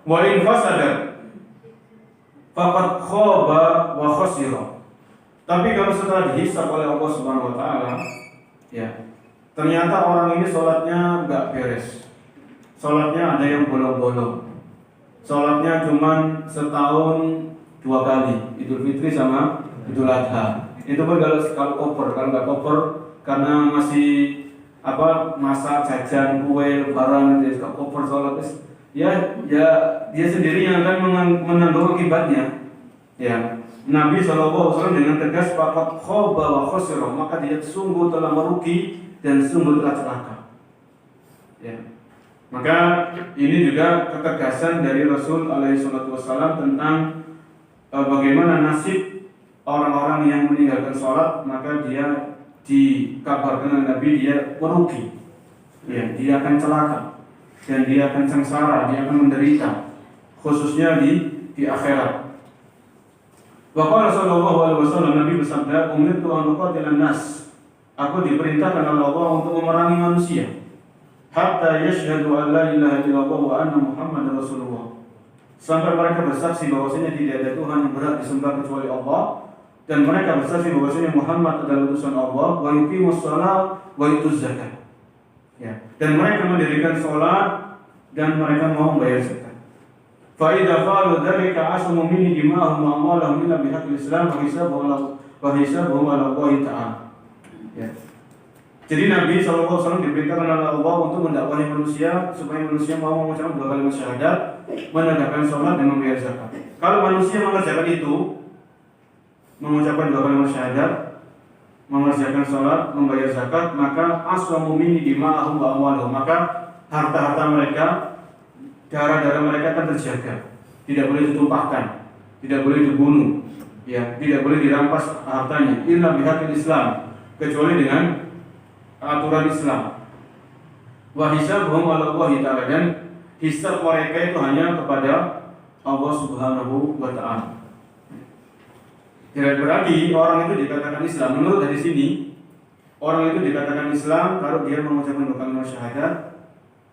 S1: Wa in fasada faqad khaba wa khasira. Tapi kalau setelah dihisab oleh Allah Subhanahu Wa Taala, ya, ternyata orang ini sholatnya nggak beres, sholatnya ada yang bolong-bolong, sholatnya cuma setahun 2 kali, Idul Fitri sama Idul Adha. Itu pun kalau cover, kalau nggak cover karena masih masak jajan kue barang itu juga cover sholat, ya dia sendiri yang akan menanggung akibatnya, ya. Nabi SAW dengan tegas faqad khaba wa khasira, maka dia sungguh telah merugi dan sungguh telah celaka, ya. Maka ini juga ketegasan dari Rasul alaihi salatu wassalam tentang bagaimana nasib orang-orang yang meninggalkan sholat, maka dia dikabarkan oleh Nabi dia merugi, ya, dia akan celaka. dan dia akan sengsara, dia akan menderita, khususnya di akhirat. Wa qala sallallahu alaihi wasallam, Nabi bersabda, "Umirtu an uqatilan nas." Aku diperintahkan oleh Allah untuk memerangi manusia hatta yashhadu an la ilaha illallah wa anna Muhammadar Rasulullah. Sampai mereka bersaksi bahwasanya tidak ada Tuhan yang berhak disembah kecuali Allah, dan mereka bersaksi bahwasanya Muhammad adalah utusan Allah, wa yuqimus shalah wa yutuz zakat. Ya, dan mereka mendirikan salat dan mereka mau membayar zakat. Fa idza qalu dzalika asamu minni dima'ahum wa amwalahum illa bihaqqil Islam wa hisabuhum ala Allah ta'ala. Ya. Jadi Nabi SAW diperintahkan oleh Allah untuk mendakwahi manusia supaya manusia mau mengucapkan 2 kalimat syahadat, menegakkan sholat dan membayar zakat. Kalau manusia mengerjakan itu, mengucapkan 2 kalimat syahadat, mengerjakan sholat, membayar zakat, maka aslamu minni dima'ahum wa amwalahum, maka harta-harta mereka, darah-darah mereka akan terjaga, tidak boleh ditumpahkan, tidak boleh dibunuh, ya, tidak boleh dirampas hartanya, illa bihaqqil Islam, kecuali dengan aturan Islam. Wa hisabuhum 'ala Allah ta'ala, dan hisab mereka itu hanya kepada Allah Subhanahu wa ta'ala. Tidak berarti orang itu dikatakan Islam. Menurut hadis ini, orang itu dikatakan Islam kalau dia mengucapkan 2 kalimat syahadat,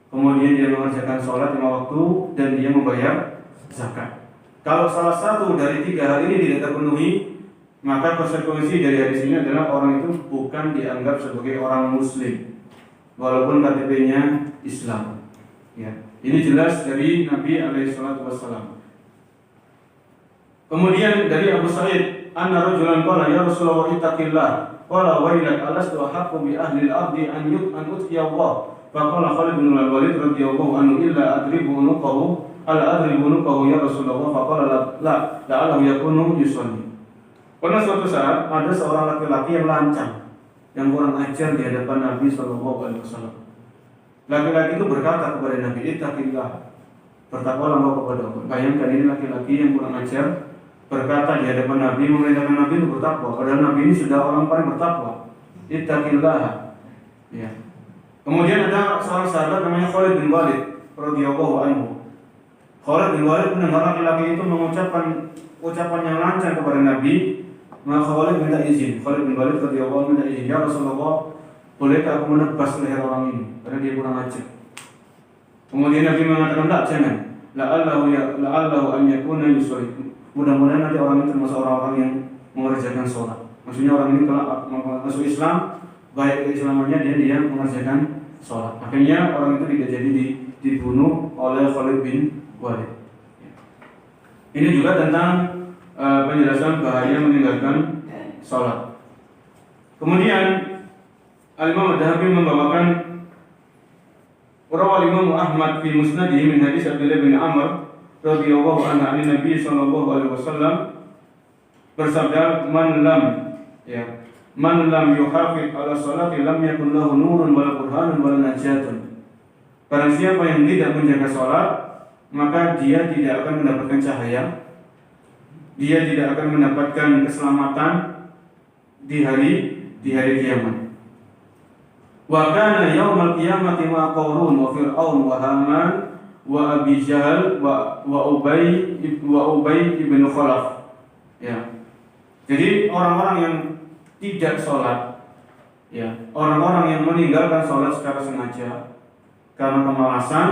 S1: kemudian dia mengerjakan sholat 5 waktu, dan dia membayar zakat. Kalau salah satu dari 3 hal ini tidak terpenuhi, maka konsekuensi dari hadis ini adalah orang itu bukan dianggap sebagai orang Muslim, walaupun KTP-nya Islam. Ya, ini jelas dari Nabi Alaihissalam. Kemudian dari Abu Sa'id, anna rajulan qala ya Rasulullah ittaqillah, qala wailak alastu haqqu bi ahli al-ardi an utiya Allah. Faqala Khalid bin Al-Walid radhiyallahu anhu illa adribu unuqahu ya Rasulullah. Faqala la la'allahu yakunu yusalli. Karena suatu saat ada seorang laki-laki yang lancang, yang kurang ajar di hadapan Nabi SAW. Laki-laki itu berkata kepada Nabi, ittaqillah, bertakwalah engkau kepada Allah. Bayangkan, ini laki-laki yang kurang ajar berkata di hadapan Nabi, memerintahkan Nabi untuk bertakwa, padahal Nabi ini sudah orang paling bertakwa. Ittaqillah. Ya. Kemudian ada seorang sahabat namanya Khalid bin Walid radhiyallahu anhu. Khalid bin Walid mendengar laki-laki itu mengucapkan ucapan yang lancang kepada Nabi. Maka Khalid minta izin. Khalid bin Walid radhiyallahu anhu minta izin, ya Rasulullah, bolehkah aku menebas leher orang ini karena dia kurang ajar. Kemudian Nabi mengatakan, tak, jangan. La'allahu an yakuna yusolli. Mudah-mudahan nanti orang ini termasuk orang-orang yang mengerjakan sholat. Maksudnya orang ini kalau masuk Islam, baik keislamannya dia mengerjakan sholat. Akhirnya orang itu tidak jadi dibunuh oleh Khalid bin Walid. Ini juga tentang penjelasan bahaya meninggalkan sholat. Kemudian Al-Imam Ad-Dhahabi membawakan Rawal Imam Ahmad fi Musnadihi min hadis Abdullah bin Amr radhiyallahu anhu an Nabi sallallahu alaihi wasallam bersabda, man lam yuhafiz ala sholati lam yakun lahu nurun wala burhanun wala najatun. Barang siapa yang tidak menjaga sholat, maka dia tidak akan mendapatkan cahaya, dia tidak akan mendapatkan keselamatan di hari kiamat. Wa kana yaumal qiyamati ma Qarun wa Fir'aun wa Haman wa Abi Jahal wa Ubay ibn Khalaf. Ya. Jadi orang-orang yang tidak sholat, ya, orang-orang yang meninggalkan sholat secara sengaja karena kemalasan,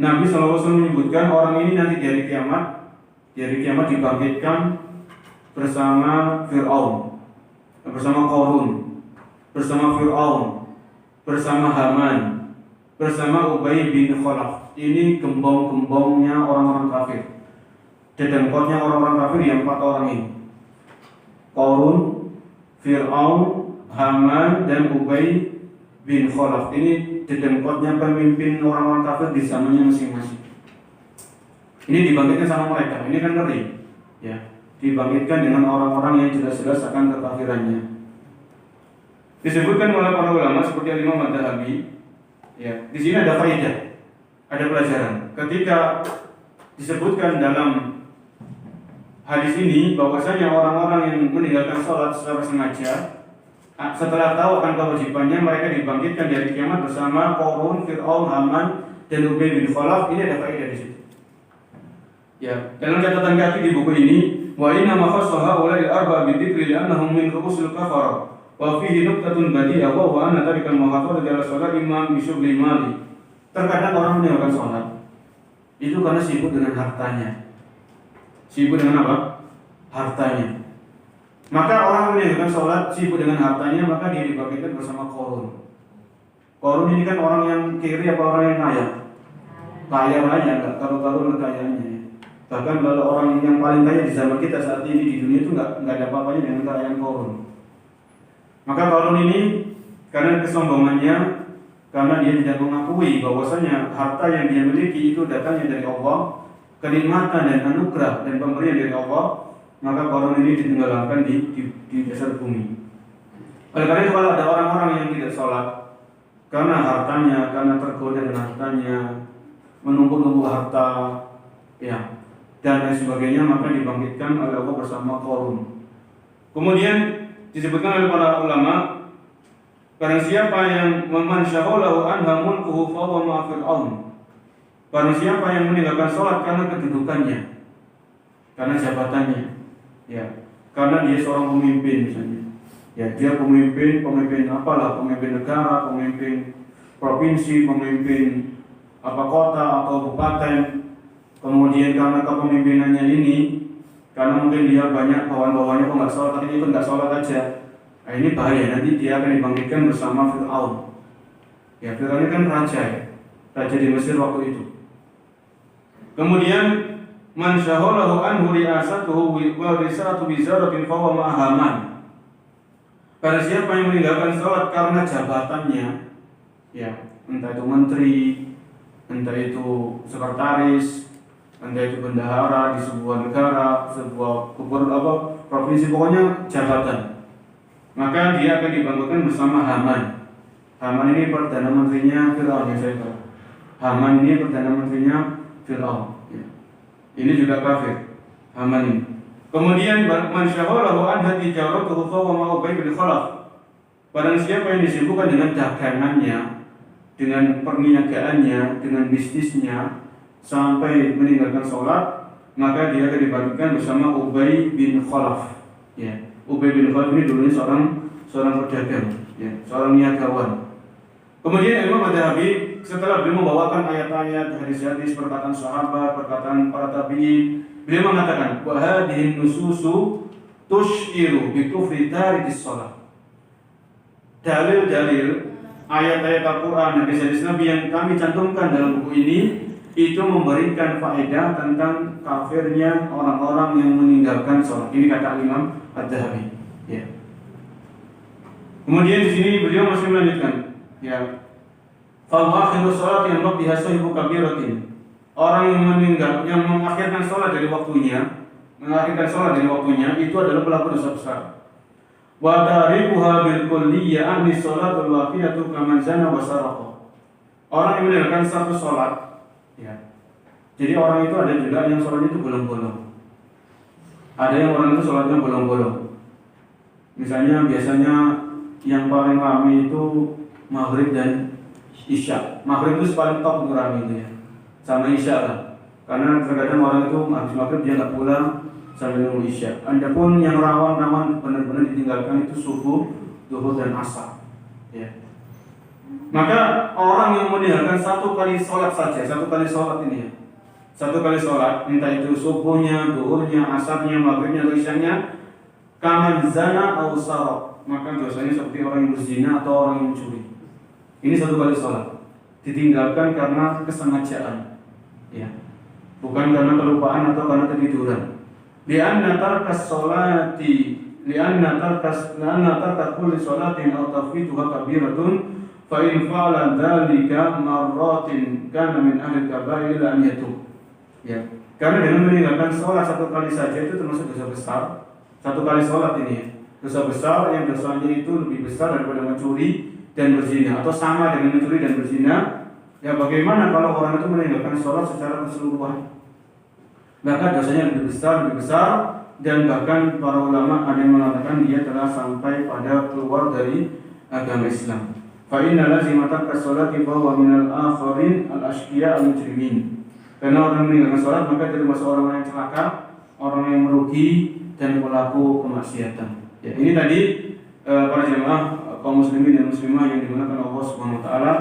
S1: Nabi SAW menyebutkan orang ini nanti di hari kiamat dibangkitkan bersama Fir'aun, bersama Qarun, bersama Fir'aun, bersama Haman, bersama Ubay bin Khalaf. Ini gembong-gembongnya orang-orang kafir, dedengkotnya orang-orang kafir yang 4 orang ini: Qarun, Fir'aun, Haman, dan Ubay bin Khalaf. Ini dedengkotnya pemimpin orang-orang kafir di zamannya masing-masing. Ini dibangkitkan sama mereka. Ini kan ngeri, ya. Dibangkitkan dengan orang-orang yang jelas-jelas akan kekafirannya. Disebutkan oleh para ulama seperti Imam Ad-Dhahabi, ya. Di sini ada faedah, ada pelajaran. Ketika disebutkan dalam hadis ini bahwasanya orang-orang yang meninggalkan sholat secara sengaja, setelah tahu akan kewajibannya, mereka dibangkitkan dari kiamat bersama Qarun, Fir'aun, Haman, dan Ubay bin Khalaf, ini ada faedah di situ. Ya, dalam catatan kaki di buku ini, wa inna ma khassaha ulai al-arba bi dzikri li'annahum min ru'usil kafara wa fihi nuqtatun badi'ah wa anna tarikal muhafadzati ala shalat imam bisyughli mali. Terkadang orang meninggalkan sholat itu karena sibuk dengan hartanya. Sibuk dengan apa? Hartanya. Maka orang meninggalkan sholat sibuk dengan hartanya, maka dia dibangkitkan bersama Qarun. Qarun ini kan orang yang kiri apa orang yang kaya? Kaya raya, enggak karu-karuan kekayaannya. Bahkan kalau orang yang paling kaya di zaman kita saat ini di dunia itu enggak ada apa-apanya dengan kekayaan Qarun. Maka Qarun ini karena kesombongannya, karena dia tidak mengakui bahwasanya harta yang dia miliki itu datangnya dari Allah, kenikmatan dan anugerah dan pemberian dari Allah, maka Qarun ini ditenggelamkan di dasar bumi. Oleh karena itu kalau ada orang-orang yang tidak sholat karena hartanya, karena tergoda dengan hartanya, menumpuk-numpuk harta, ya, dan lain sebagainya, maka dibangkitkan oleh Allah bersama Qarun. Kemudian disebutkan oleh para ulama, barang siapa yang man syaghalahu anha mulkuhu fa huwa ma'a fir'aun. Barang siapa yang meninggalkan sholat karena kedudukannya, karena jabatannya, ya, karena dia seorang pemimpin misalnya, ya, dia pemimpin apalah, pemimpin negara, pemimpin provinsi, pemimpin apa kota atau kabupaten. Kemudian karena kepemimpinannya ini, karena mungkin dia banyak bawahan-bawahannya kok nggak sholat, tapi dia nggak sholat aja. Nah, ini bahaya, nanti dia akan dibangkitkan bersama Fir'aun. Ya, Fir'aun ini kan raja di Mesir waktu itu. Kemudian man syaghalahu anhu ri'asatuhu wa risalatu wizaratin fa huwa ma'a Haman. Pada siapa yang meninggalkan sholat karena jabatannya, ya, entah itu menteri, entah itu sekretaris, entah itu bendahara di sebuah negara, sebuah gubernur provinsi, pokoknya jabatan, maka dia akan dibangkitkan bersama Haman. Haman ini perdana menterinya Fir'aun, ya saya tahu. Haman ini perdana menterinya Fir'aun, ya. Ini juga kafir, Haman ini. Kemudian man syaghalahu an tijaratuhu fa huwa ma'a Ubay bin Khalaf. Barang siapa yang disibukkan dengan dagangannya, dengan perniagaannya, dengan bisnisnya sampai meninggalkan sholat, maka dia akan dibangkitkan bersama Ubay bin Khalaf. Ya, Ubay bin Khalaf ini dulunya seorang pedagang, ya, seorang niagawan. Kemudian Imam Adz-Dzahabi setelah beliau membawakan ayat-ayat, hadis-hadis, perkataan sahabat, perkataan para tabi'in, beliau mengatakan, wa hadhihi nususu tushiru bi kufri tarikis shalah. Dalil-dalil ayat-ayat Al-Qur'an dan hadis Nabi yang kami cantumkan dalam buku ini itu memberikan faedah tentang kafirnya orang-orang yang meninggalkan sholat. Ini kata Imam Adz-Dzahabi. Ya. Kemudian di sini beliau masih melanjutkan, ya. Fa akhiru sholat yang biha sahibu kabiratin. Orang yang mengakhirkan sholat dari waktunya, itu adalah pelaku dosa besar. Wa tariquha bil kulliyya anni sholatul waqiyatu kaman zana wa saraqa. Orang yang meninggalkan satu sholat, ya. Jadi orang itu ada juga yang sholatnya itu bolong-bolong. Ada yang orang itu sholatnya bolong-bolong. Misalnya biasanya yang paling ramai itu maghrib dan isya. Maghrib itu paling top untuk ramai itu, ya. Sama isya lah. Karena terkadang orang itu habis maghrib dia nggak pulang sambil nunggu isya. Adapun yang rawan benar-benar ditinggalkan itu subuh, zuhur dan asar. Ya. Maka orang yang meninggalkan satu kali sholat saja, satu kali sholat ini, ya. Satu kali sholat, entah itu subuhnya, zuhurnya, asarnya, maghribnya, atau isyanya, kaman zana atau sarok, maka dosanya seperti orang yang berzina atau orang yang mencuri. Ini satu kali sholat ditinggalkan karena kesengajaan, ya, bukan karena kelupaan atau karena ketiduran. Lianna tarkas kulli sholatin aw tafwituha kabiratun fa in fa'ala dzalika marratin kana min ahli kabair ila an yatub. Ya, karena dengan meninggalkan sholat satu kali saja itu termasuk dosa besar. Satu kali sholat ini, ya, dosa besar yang dosanya itu lebih besar daripada mencuri dan berzina, atau sama dengan mencuri dan berzina. Ya, bagaimana kalau orang itu meninggalkan sholat secara keseluruhan? Maka dosanya lebih besar, dan bahkan para ulama ada yang mengatakan dia telah sampai pada keluar dari agama Islam. Fa inna lazimata kasolati bahwa minal akhirin al-ashqiya al-mujrimin. Karena orang meninggalkan sholat maka dia termasuk orang yang celaka, orang yang merugi dan pelaku kemaksiatan. Ya, ini tadi para jemaah kaum muslimin dan muslimah yang dimuliakan Allah Subhanahu wa taala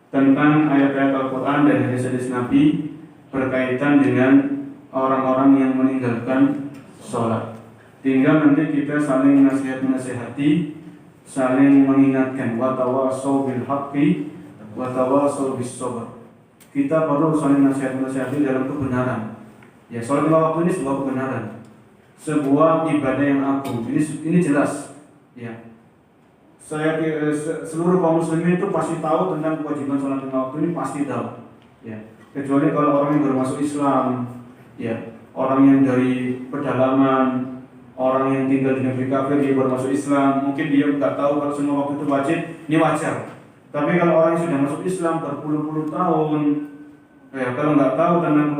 S1: tentang ayat-ayat Al-Qur'an dan hadis-hadis Nabi berkaitan dengan orang-orang yang meninggalkan sholat. Tinggal nanti kita saling nasihat-nasihati, saling mengingatkan, wa tawassaw bil haqqi wa tawassaw bis sabr. Kita perlu saling nasihat-nasihati dalam kebenaran. Ya, sholat lima waktu ini sebuah kebenaran, sebuah ibadah yang agung. Ini jelas. Ya, seluruh kaum muslimin itu pasti tahu tentang kewajiban sholat lima waktu ini, pasti tahu. Ya, kecuali kalau orang yang baru masuk Islam, ya, orang yang dari pedalaman, orang yang tinggal di negeri kafir dia baru masuk Islam, mungkin dia nggak tahu kalau semua waktu itu wajib, ini wajar. Tapi kalau orang yang sudah masuk Islam berpuluh-puluh tahun, ya, kalau nggak tahu tentang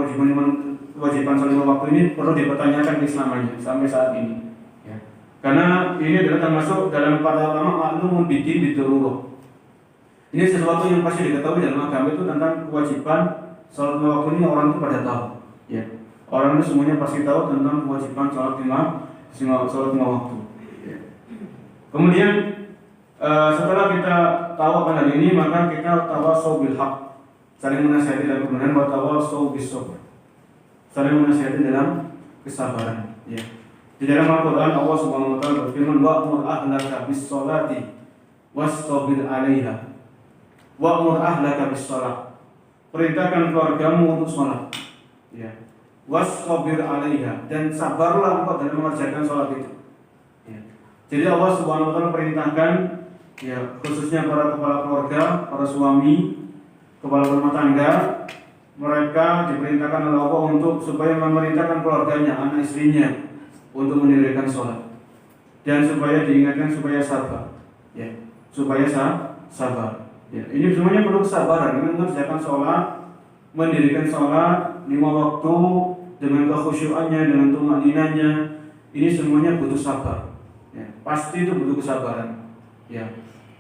S1: kewajiban sholat lima waktu ini, perlu dipertanyakan keislamannya sampai saat ini. Ya. Karena ini adalah termasuk dalam para ulama maklumun bidin bidururah. Ini sesuatu yang pasti diketahui dalam agama itu tentang kewajiban sholat lima waktu ini, orang itu pada tahu. Ya. Orang itu semuanya pasti tahu tentang kewajiban sholat lima waktu. Kemudian setelah kita tahu akan hal ini, maka kita tawassaw bil haqq, saling menasihati dalam kebenaran, wa tawassaw bis sabr, saling menasihati dalam kesabaran. Ya. Di dalam Al-Qur'an Allah Subhanahu wa taala berfirman, wa'mur ahlaka bis sholati wastabir 'alaiha. Wa'mur ahlaka bis shalah. Perintahkan keluargamu untuk sholat. Ya. Wastabir 'alaiha, dan sabarlah engkau dalam mengerjakan sholat itu. Ya. Jadi Allah Subhanahu wa taala perintahkan, ya, khususnya para kepala keluarga, para suami, kepala rumah tangga, mereka diperintahkan oleh Allah untuk supaya memerintahkan keluarganya, anak istrinya untuk mendirikan sholat, dan supaya diingatkan supaya sabar. Ya, supaya sabar. Ya, ini semuanya perlu kesabaran mengerjakan sholat, mendirikan sholat lima waktu dengan kekhusyuannya, dengan tumaninanya. Ini semuanya butuh sabar. Ya, pasti itu butuh kesabaran. Ya,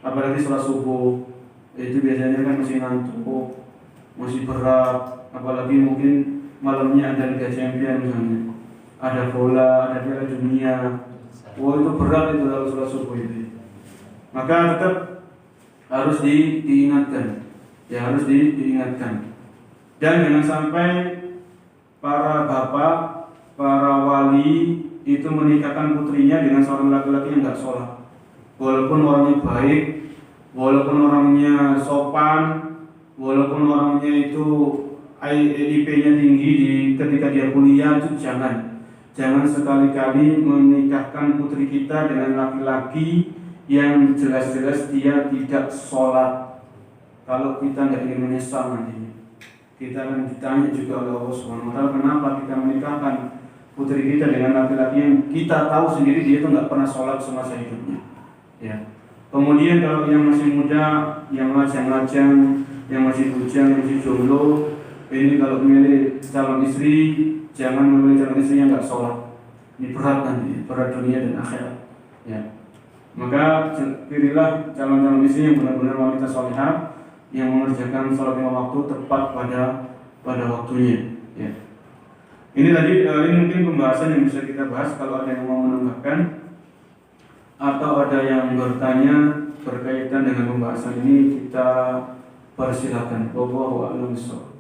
S1: apalagi sholat subuh itu biasanya kan masih ngantuk, masih berat. Apalagi mungkin malamnya ada Liga Champions misalnya, ada bola, ada Piala Dunia. Wah, itu berat itu kalau sholat subuh itu. Maka tetap harus diingatkan. Ya, harus diingatkan. Dan jangan sampai para bapak, para wali itu menikahkan putrinya dengan seorang laki-laki yang nggak sholat. Walaupun orangnya baik, walaupun orangnya sopan, walaupun orangnya itu IP-nya tinggi ketika dia kuliah, itu jangan sekali-kali menikahkan putri kita dengan laki-laki yang jelas-jelas dia tidak sholat. Kalau kita nggak ingin menyesal nantinya, kita akan ditanya juga oleh Allah Subhanahu wa taala, kenapa kita menikahkan putri kita dengan laki-laki yang kita tahu sendiri dia itu nggak pernah sholat semasa hidupnya. Ya. Kemudian kalau yang masih muda, yang lajang-lajang, yang masih bujang, yang masih jomblo, ini kalau memilih calon istri, jangan memilih calon istri yang nggak sholat. Ini berat nanti, berat dunia dan akhirat. Ya. Maka pilihlah calon-calon istri yang benar-benar wanita salihah, yang mengerjakan sholat lima waktu tepat pada waktunya. Ya. Ini tadi ini mungkin pembahasan yang bisa kita bahas. Kalau ada yang mau menambahkan atau ada yang bertanya berkaitan dengan pembahasan ini, kita persilakan. Wallahu a'lam bishawab.